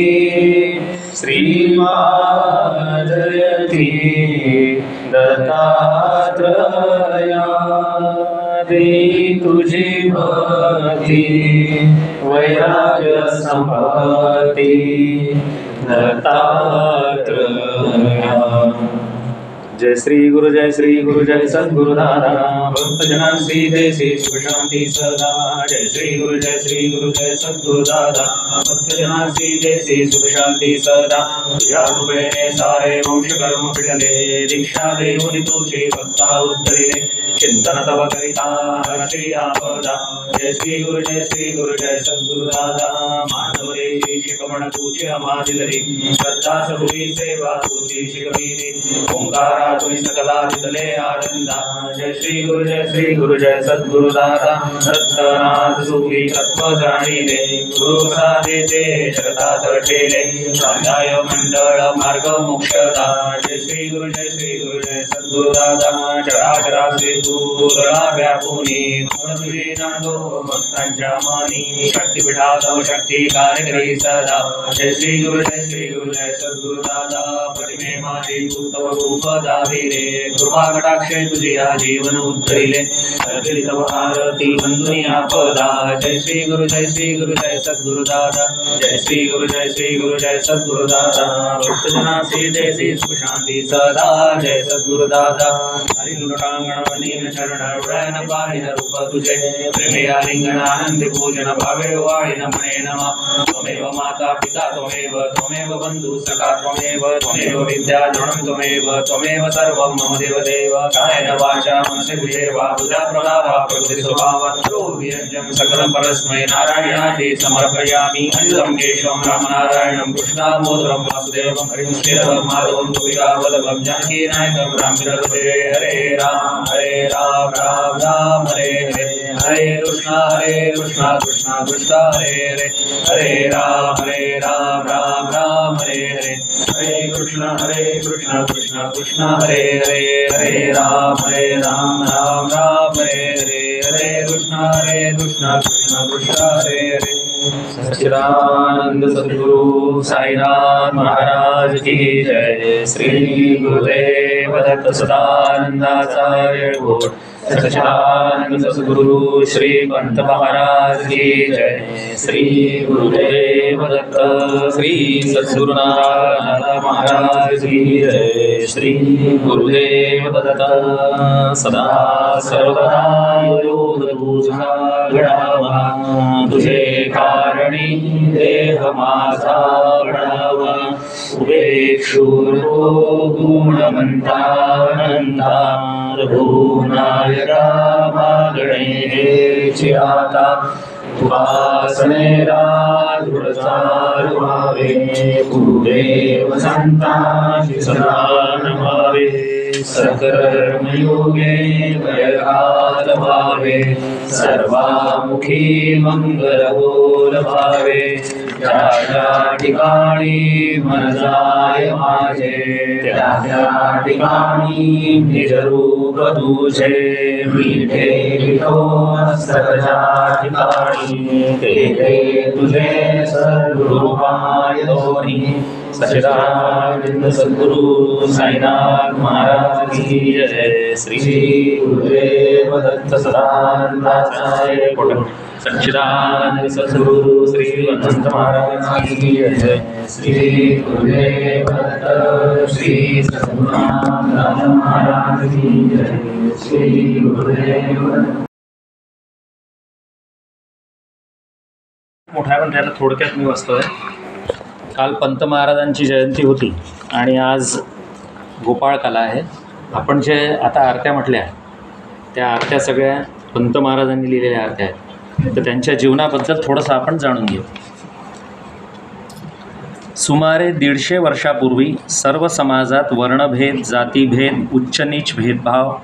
श्रीपादयति दत्तात्रया देई तुझी भक्ती वैराग्य संपत्ती दत्तात्रया जय श्री गुरु जय सद्गुरु दादा भक्त जनांसी देसी सुख शांति सदा जय श्री गुरु जय सद्गुरु दादा भक्त भक्तजनासी जैसी सुख शांती सदा तुझ्या कृपेने सारे वंश कर्म फिटले दीक्षा देऊन तुझी भक्ता उद्धरिले चिंतन तव करिता हरशी आपदा जय श्री गुरु जय सद्गुरु दादा मानवरेची शिकवण तुझी अमादिलरी श्रद्धा सबुरी सेवा तुझी शिकविली ओंकारा तुझी सकला दिले आनंदा जय श्री गुरु जय सद्गुरु दादा सत्तनाथ सुखी तत्व जाणिले गुरु साधेते जगतात ठेले स्वाध्याय मंडळ मार्ग मोक्षदा जय श्री गुरु जय सद्गुरु दादा चराचराचे दूरला व्यापुनी गुण तुझी नांदो भक्तांच्या मानी शक्तिपीठात शक्ती कार्य करी सदा जय श्री गुरु जय सद्गुरु दादा प्रतिमे माझे तू तव रूप दाविले कृपा कटाक्षे तुझी जीवन उद्धरिले करतील तव आरती बंधुनी आपदा जय श्री गुरु जय सद्गुरु दादा जय श्री गुरु जय सद्गुरु दादा भक्तजनासी देसी सुख शांती सदा जय सद्गुरु दादा हरि लोटांगण वनीन चरण उडयन पाहिन रूप तुझे प्रेमे आलिंगन आनंद पूजन भावे वाळिन म्हणे नमः त्वमेव माता पिता त्वमेव बंधु सखा त्वमेव विद्या द्रोणं त्वमेव सर्वं मम देव कायेन वाचा मनसेन्द्रियैर्वा बुधा प्रभावा प्रकृति स्वभावो विरञ्जं सकलं परस्मै नारायणाय समर्पयामि अनिलं केशवं रामनारायणं कृष्णामोदरं वासुदेवं हरिं श्रीरामं माधवं गोपिकावल्लभं जानकीनायकं रामचन्द्रभजे हरे राम राम राम हरे हरे हरे कृष्णा कृष्णा कृष्णा हरे राम राम राम हरे हरे हरे कृष्णा कृष्णा हरे हरे राम राम राम हरे हरे हरे कृष्णा कृष्णा कृष्णा हरे हरे सच्चिदानंद सद्गुरु साईनाथ महाराज की जय श्री गुरुदेव दत्त सदानंदाचार्य घोष सच्चिदानंद सद्गुरु श्री पंत महाराज की जय श्री गुरुदेव दत्त श्री सद्गुरुनाथ महाराज की जय श्री गुरुदेव दत्त सदा सर्वदा योग तुझा घडावा तुझे कारणी देह माझा घडावा उपेक्षुर गुणवंतानंदा रघुनायका मागणे आता उपासनेला दृढचार व्हावे गुरुदेव संतांची सदा नमावे सकर्मयोगे वैरात भावे सर्वामुखी मंगल बोल भावे त्या ठिकाणी मन जाय माझे त्या ठिकाणी निज रूप तुझे विठे विठो सर्वच्या ठिकाणी ते तुझे सर्वरूपाय दोन्ही सच्चिदानंद सद्गुरु साईनाथ महाराज की जय श्री गुरुदेव दत्त सदानंदाचार्य सच्चिदानंद सद्गुरु श्री अनंत महाराज की जय श्री गुरुदेव दत्त श्री सद्गुरुनाथ महाराज की जय श्री गुरुदेव मोठ्या पण त्याला थोडक्यात मी वाचतोय. काल पंत महाराजांची जयंती होती आणि आज गोपाळ काला आहे. आपण जे आता आरत्या म्हटल्या त्या आरत्या सगळ्या पंत महाराजांनी लिहिलेल्या आरत्या आहेत. तर त्यांच्या जीवनाबद्दल थोडंसं आपण जाणून घेऊ. सुमारे 150 वर्षापूर्वी सर्व समाजात वर्णभेद, जातीभेद, उच्च नीच भेदभाव,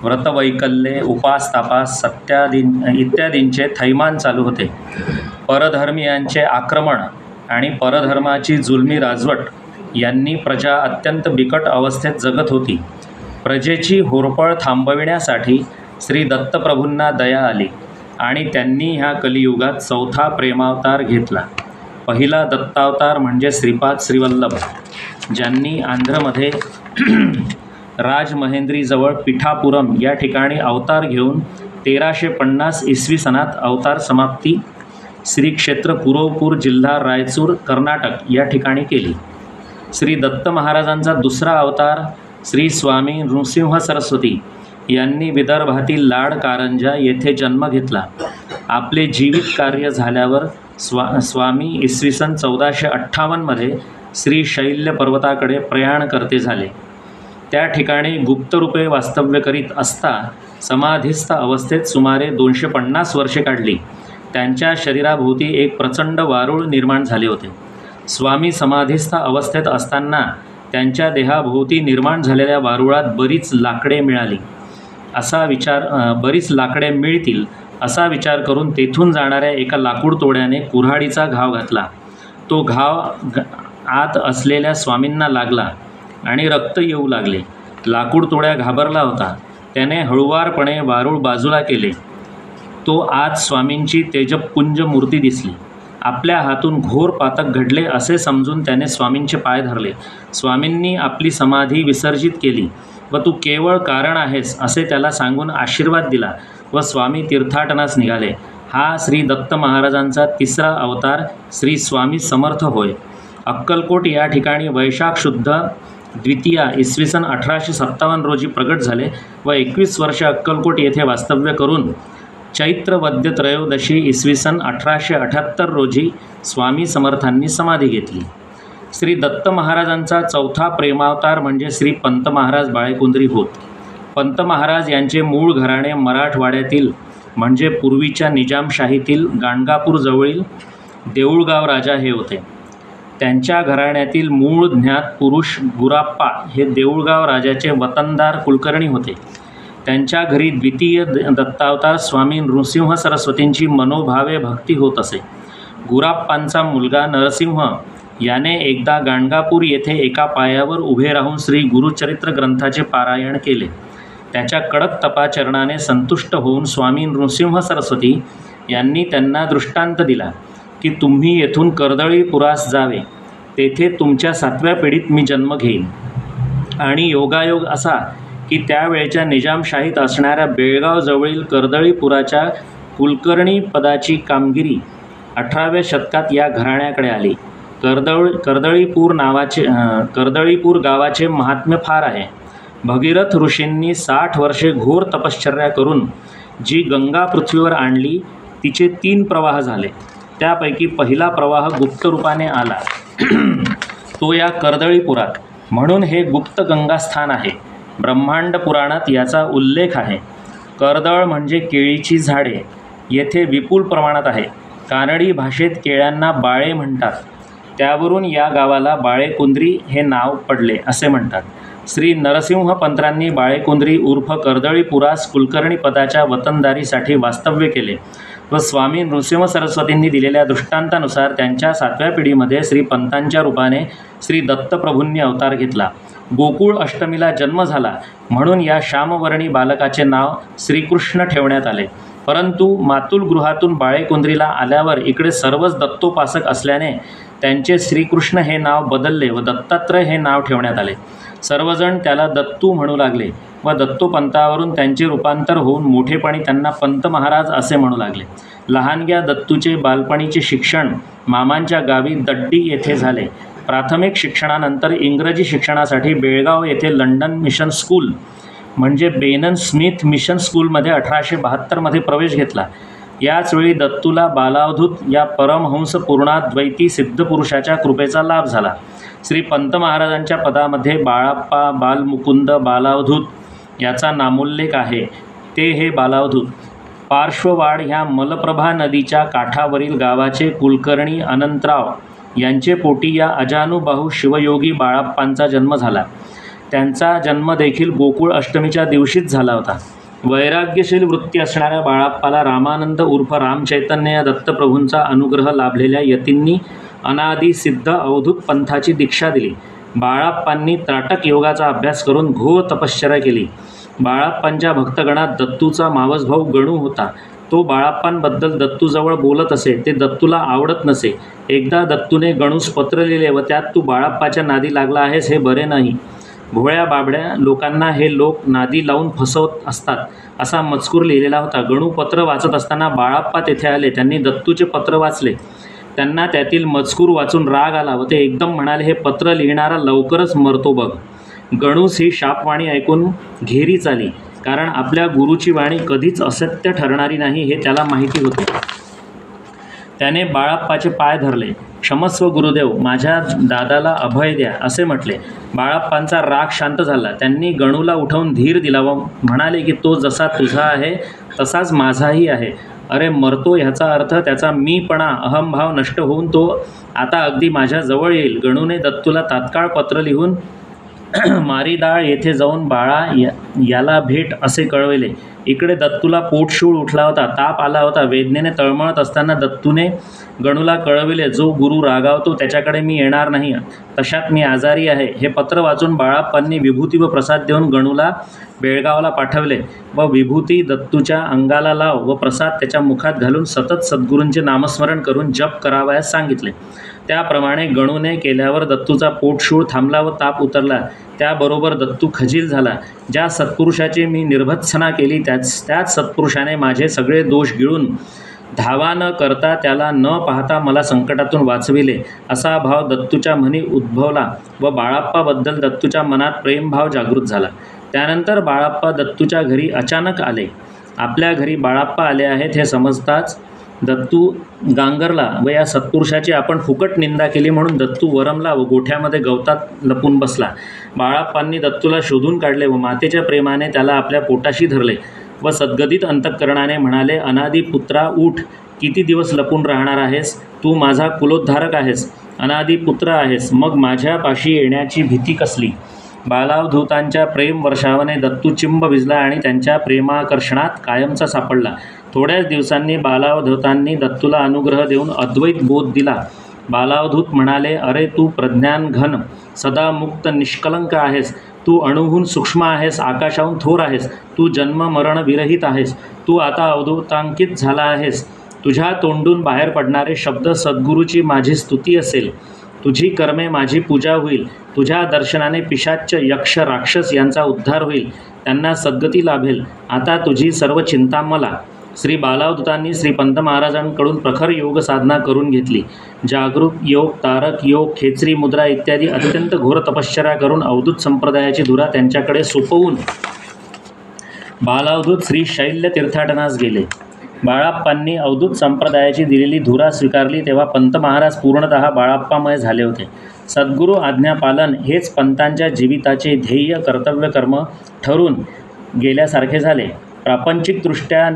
व्रतवैकल्ये, उपास तापास इत्यादींचे थैमान चालू होते. परधर्मीयांचे आक्रमण आणि परधर्माची जुलमी राजवट यांनी प्रजा अत्यंत बिकट अवस्थेत जगत होती. प्रजेची होरपळ थांबविण्यासाठी श्री दत्तप्रभूंना दया आली आणि त्यांनी ह्या कलियुगात 4था प्रेमावतार घेतला. पहिला दत्तावतार म्हणजे श्रीपाद श्रीवल्लभ, ज्यांनी आंध्रमध्ये राजमहेंद्रीजवळ पिठापुरम या ठिकाणी अवतार घेऊन 1350 इसवी सनात अवतार समाप्ती श्री क्षेत्र पुरोपूर जिल्हा रायचूर कर्नाटक या ठिकाणी केली. श्री दत्त महाराजांचा दुसरा अवतार श्री स्वामी नृसिंह सरस्वती यांनी विदर्भातील लाड कारंजा येथे जन्म घेतला. आपले जीवित कार्य झाल्यावर स्वामी इसवी सन 1458मध्ये श्रीशैल्य पर्वताकडे प्रयाण करते झाले. त्या ठिकाणी गुप्तरूपे वास्तव्य करीत असता समाधिस्थ अवस्थेत सुमारे 250 वर्षे काढली. त्यांच्या शरीराभोवती एक प्रचंड वारूळ निर्माण झाले होते. स्वामी समाधिस्थ अवस्थेत असताना त्यांच्या देहाभोवती निर्माण झालेल्या वारुळात बरीच लाकडे मिळतील असा विचार करून तेथून जाणाऱ्या एका लाकूड तोड्याने कुऱ्हाडीचा घाव घातला. तो घाव आत असलेल्या स्वामींना लागला आणि रक्त येऊ लागले. लाकूड तोड्या घाबरला होता. त्याने हळुवारपणे वारूळ बाजूला केले. तो आत स्वामींची तेजपुंज मूर्ती दिसली. आपल्या हातून घोर पातक घडले असे समजून त्याने स्वामींचे पाय धरले. स्वामींनी आपली समाधी विसर्जित केली व तू केवळ कारण आहेस असे त्याला सांगून आशीर्वाद दिला व स्वामी तीर्थाटनास निघाले. हा श्री दत्त महाराजांचा तिसरा अवतार श्री स्वामी समर्थ होय. अक्कलकोट या ठिकाणी वैशाख शुद्ध द्वितीया इसवी सन 1857 रोजी प्रगट झाले व 21 वर्षे अक्कलकोट येथे वास्तव्य करून चैत्र वद्य त्रयोदशी इसवी सन 1878 रोजी स्वामी समर्थांनी समाधी घेतली. श्री दत्त महाराजांचा चौथा प्रेमावतार म्हणजे श्री पंत महाराज बाळेकुंद्री होत. पंत महाराज यांचे मूळ घराणे मराठवाड्यातील म्हणजे पूर्वीच्या निजामशाहीतील गाणगापूर जवळील देऊळगाव राजा हे होते. त्यांच्या घराण्यातील मूळ ज्ञात पुरुष गुराप्पा हे देऊळगाव राजाचे वतनदार कुलकर्णी होते. त्यांच्या घरी द्वितीय दत्तावतार स्वामी नृसिंह सरस्वतींची मनोभावे भक्ती होत असे. गुराप्पांचा मुलगा नरसिंह याने एकदा गाणगापूर येथे एका पायावर उभे राहून श्री गुरुचरित्र ग्रंथाचे पारायण केले. त्याच्या कडक तपाचरणाने संतुष्ट होऊन स्वामी नृसिंह सरस्वती यांनी त्यांना दृष्टांत दिला की तुम्ही येथून कर्दळीपुरास जावे. तेथे तुमच्या 7व्या पिढीत मी जन्म घेईन. आणि योगायोग असा की त्यावेळेच्या निजामशाहीत असणाऱ्या बेळगावजवळील कर्दळीपुराच्या कुलकर्णी पदाची कामगिरी 18व्या शतकात या घराण्याकडे आली. कर्दळीपूर गावाचे महात्म्य फार आहे. भगीरथ ऋषींनी 60 वर्षे घोर तपश्चर्या करून जी गंगा पृथ्वीवर आणली तिचे 3 प्रवाह झाले. त्यापैकी पहिला प्रवाह गुप्त रूपाने आला तो या कर्दळीपुरात, म्हणून हे गुप्त गंगास्थान आहे. ब्रह्मांड पुराणात याचा उल्लेख आहे. कर्दळ म्हणजे केळीची झाडे येथे विपुल प्रमाणात आहे. कानडी भाषेत केळ्यांना बाळे म्हणतात. त्यावरून या गावाला बाळेकुंद्री हे नाव पडले असे म्हणतात. श्री नरसिंह पंतांनी बाळेकुंद्री उर्फ कर्दळीपुरास कुलकर्णी पदाच्या वतनदारीसाठी वास्तव्य केले व स्वामी नृसिंह सरस्वतींनी दिलेल्या दृष्टांतानुसार त्यांच्या 7व्या पिढीमध्ये श्री पंतांच्या रूपाने श्री दत्तप्रभूंनी अवतार घेतला. गोकुळ अष्टमीला जन्म झाला म्हणून या श्यामवर्णी बालकाचे नाव श्रीकृष्ण ठेवण्यात आले. परंतु मातुलगृहातून बाळेकुंद्रीला आल्यावर इकडे सर्वच दत्तोपासक असल्याने त्यांचे श्रीकृष्ण हे नाव बदलले व दत्तात्रय हे नाव ठेवण्यात आले. सर्वजण त्याला दत्तू म्हणू लागले व दत्तोपंतावरून त्यांचे रूपांतर होऊन मोठेपणी त्यांना पंत महाराज असे म्हणू लागले. लहानग्या दत्तूचे बालपणीचे शिक्षण मामांच्या गावी दड्डी येथे झाले. प्राथमिक शिक्षणानंतर इंग्रजी शिक्षणासाठी बेळगाव येथे लंडन मिशन स्कूल म्हणजे बेनन स्मिथ मिशन स्कूलमध्ये 1872 प्रवेश घेतला. याचवेळी दत्तूला बालावधूत या परमहंस पूर्णाद्वैती सिद्धपुरुषाच्या कृपेचा लाभ झाला. श्री पंत महाराजांच्या पदामध्ये बाळाप्पा, बालमुकुंद, बालावधूत याचा नामोल्लेख आहे. ते हे बालावधूत पार्श्ववाड ह्या मलप्रभा नदीच्या काठावरील गावाचे कुलकर्णी अनंतराव यांचे पोटी या अजानुबाहू शिवयोगी बाळाप्पांचा जन्म झाला. त्यांचा जन्म देखील गोकुळ अष्टमीच्या दिवशीच झाला होता. वैराग्यशील वृत्ती असणाऱ्या बाळाप्पाला रामानंद उर्फ रामचैतन्य या दत्तप्रभूंचा अनुग्रह लाभलेल्या यतींनी अनादी सिद्ध अवधूत पंथाची दीक्षा दिली. बाळाप्पांनी त्राटक योगाचा अभ्यास करून घोर तपश्चर्या केली. बाळाप्पांच्या भक्तगणात दत्तूचा मावस भाऊ गणू होता. तो बाळाप्पांबद्दल दत्तूजवळ बोलत असे. ते दत्तूला आवडत नसे. एकदा दत्तूने गणूस पत्र लिहिले व त्यात तू बाळाप्पाच्या नादी लागला आहेस हे बरे नाही. भोळ्या बाबड्या लोकांना हे लोक नादी लावून फसवत असतात असा मजकूर लिहिलेला होता. गणू पत्र वाचत असताना बाळाप्पा तेथे आले. त्यांनी दत्तूचे पत्र वाचले. त्यांना त्यातील मजकूर वाचून राग आला व ते एकदम म्हणाले, हे पत्र लिहिणारा लवकरच मरतो बघ. गणूस ही शापवाणी ऐकून घेरीच आली, कारण आपल्या गुरुची वाणी कधीच असत्य ठरणारी नाही हे त्याला माहिती होते. त्याने बाळाप्पाचे पाय धरले. क्षमस्व गुरुदेव, माझ्या दादाला अभय द्या असे म्हटले. बाळाप्पांचा राग शांत झाला. त्यांनी गणूला उठवून धीर दिला व म्हणाले की तो जसा तुझा आहे तसाच माझाही आहे. अरे मरतो ह्याचा अर्थ त्याचा मीपणा अहंभाव नष्ट होऊन तो आता अगदी माझ्या जवळ येईल. गणूने दत्तूला तात्काळ पत्र लिहून मारीदाळ येथे जाऊन बाळा याला भेट असे कळविले. इकडे दत्तूला पोटशूळ उठला होता, ताप आला होता. वेदनेने तळमळत असताना दत्तूने गणूला कळविले, जो गुरु रागावतो त्याच्याकडे मी येणार नाही, तशात मी आजारी आहे. हे पत्र वाचून बाळाप्पांनी विभूती व प्रसाद देऊन गणूला बेळगावला पाठवले व विभूती दत्तूच्या अंगाला लाव व प्रसाद त्याच्या मुखात घालून सतत सद्गुरूंचे नामस्मरण करून जप करावयास सांगितले. त्याप्रमाणे गणूने केल्यावर दत्तूचा पोटशूळ थांबला व ताप उतरला. त्याबरोबर दत्तू खजील झाला. ज्या सत्पुरुषाची मी निर्भत्सना केली त्याच सत्पुरुषाने माझे सगळे दोष गिळून धावा न करता त्याला न पाहता मला संकटातून वाचविले असा भाव दत्तूच्या मनी उद्भवला व बाळाप्पाबद्दल दत्तूच्या मनात प्रेमभाव जागृत झाला. त्यानंतर बाळाप्पा दत्तूच्या घरी अचानक आले. आपल्या घरी बाळाप्पा आले आहेत हे समजताच दत्तू गांगरला व या सत्पुरुषाची आपण फुकट निंदा केली म्हणून दत्तू वरमला व गोठ्यामध्ये गवतात लपून बसला. बाळाप्पांनी दत्तूला शोधून काढले व मातेच्या प्रेमाने त्याला आपल्या पोटाशी धरले व सद्गदित अंतःकरणाने म्हणाले, अनादी पुत्रा उठ, किती दिवस लपून राहणार आहेस? तू माझा कुलोद्धारक आहेस, अनादी पुत्र आहेस, मग माझ्यापाशी येण्याची भीती कसली? बालावधूतांच्या प्रेम वर्षावाने दत्तू चिंब भिजला आणि त्यांच्या प्रेमाकर्षणात कायमचा सापडला. थोड्याच दिवसांनी बालावधूतांनी दत्तूला अनुग्रह देऊन अद्वैत बोध दिला. बालावधूत म्हणाले, अरे तू प्रज्ञान घन, सदा मुक्त निष्कलंक आहेस. तू अणुहून सूक्ष्म आहेस, आकाशाहून थोर आहेस. तू जन्म मरण विरहित आहेस. तू आता अवधूतांकित झाला आहेस. तुझ्या तोंडून बाहेर पडणारे शब्द सद्गुरूची माझी स्तुती असेल. तुझी कर्मे माझी पूजा होईल. तुझ्या दर्शनाने पिशाच्च यक्ष राक्षस यांचा उद्धार होईल, त्यांना सद्गती लाभेल. आता तुझी सर्व चिंता मला. श्री बालावधूतांनी श्रीपंत महाराजांकडून प्रखर योग साधना करून घेतली. जागरूक योग, तारक योग, खेचरी मुद्रा इत्यादी अत्यंत घोर तपश्चर्या करून अवधूत संप्रदायाची धुरा त्यांच्याकडे सोपवून बालावधूत श्री शैल्य तीर्थाटनास गेले. बाळाप्पांनी अवधूत संप्रदायाची दिलेली धुरा स्वीकारली तेव्हा पंत महाराज पूर्णतः बाळाप्पामय झाले होते. सद्गुरू आज्ञापालन हेच पंतांच्या जीविताचे ध्येय कर्तव्य कर्म ठरून गेल्यासारखे झाले. प्रापंचिकदृष्ट्या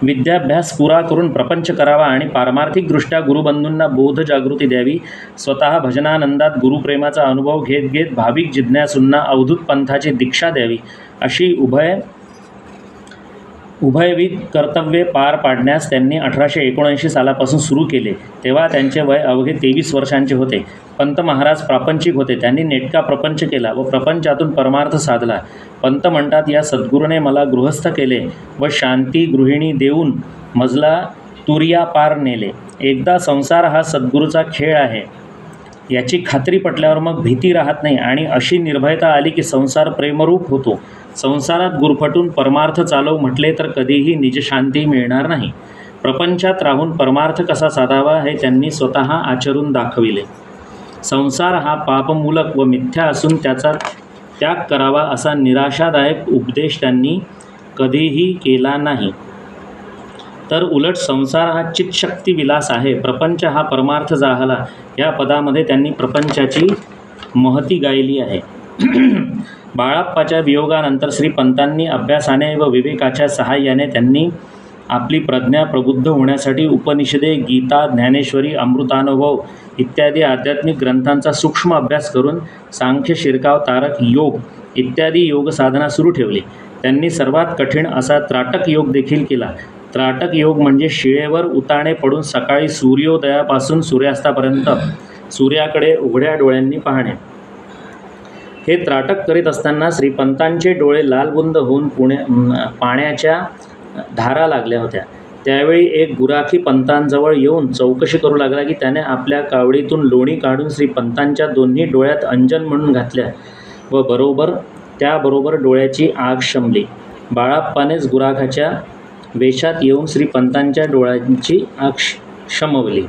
विद्याभ्यास पुरा करून प्रपंच करावा आणि पारमार्थिकदृष्ट्या गुरुबंधूंना बोध जागृती द्यावी. स्वतः भजनानंदात गुरुप्रेमाचा अनुभव घेत घेत भाविक जिज्ञासूंना अवधूत पंथाची दीक्षा द्यावी, अशी उभयविध कर्तव्ये पार पाडण्यास त्यांनी 1879 सालापासून सुरू केले. तेव्हा त्यांचे वय अवघे 23 वर्षांचे होते. पंत महाराज प्रापंचिक होते. त्यांनी नेटका प्रपंच केला व प्रपंचातून परमार्थ साधला. पंत म्हणतात, या सद्गुरूने मला गृहस्थ केले व शांती गृहिणी देऊन मजला तुर्या पार नेले. एकदा संसार हा सद्गुरूचा खेळ आहे याची खात्री पटल्यावर मग भीती राहत नाही आणि अशी निर्भयता आली की संसार प्रेमरूप होतो. संसारात गुरफटून परमार्थ चालव म्हटले तर कधीही निजशांती मिळणार नाही. प्रपंचात राहून परमार्थ कसा साधावा हे त्यांनी स्वतः आचरून दाखविले. संसार हा पापमूलक व मिथ्या असून त्याचा त्याग करावा असा निराशादायक उपदेश त्यांनी कधीही केला नाही. तर उलट संसार हा चित्शक्ती विलास आहे, प्रपंच हा परमार्थ जाहला या पदामध्ये त्यांनी प्रपंचाची महती गायली आहे. बाळाप्पाच्या वियोगानंतर श्रीपंतांनी अभ्यासाने व विवेकाच्या सहाय्याने त्यांनी आपली प्रज्ञा प्रबुद्ध होण्यासाठी उपनिषदे, गीता, ज्ञानेश्वरी, अमृतानुभव इत्यादी आध्यात्मिक ग्रंथांचा सूक्ष्म अभ्यास करून सांख्य, शिरकाव, तारक योग इत्यादी योग साधना सुरू ठेवली. त्यांनी सर्वात कठीण असा त्राटक योग देखील केला. त्राटक योग म्हणजे शिळेवर उताणे पडून सकाळी सूर्योदयापासून सूर्यास्तापर्यंत सूर्याकडे उघड्या डोळ्यांनी पाहणे. हे त्राटक करीत असताना श्रीपंतांचे डोळे लालबुंद होऊन पाण्याच्या धारा लागल्या होत्या. त्यावेळी एक गुराखी पंतांजवळ येऊन चौकशी करू लागला की त्याने आपल्या कावडीतून लोणी काढून श्रीपंतांच्या दोन्ही डोळ्यात अंजन म्हणून घातल्या व त्याबरोबर डोळ्याची आग शमली. बाळाप्पानेच गुराखाच्या वेशात येऊन श्रीपंतांच्या डोळ्यांची आग शमवली.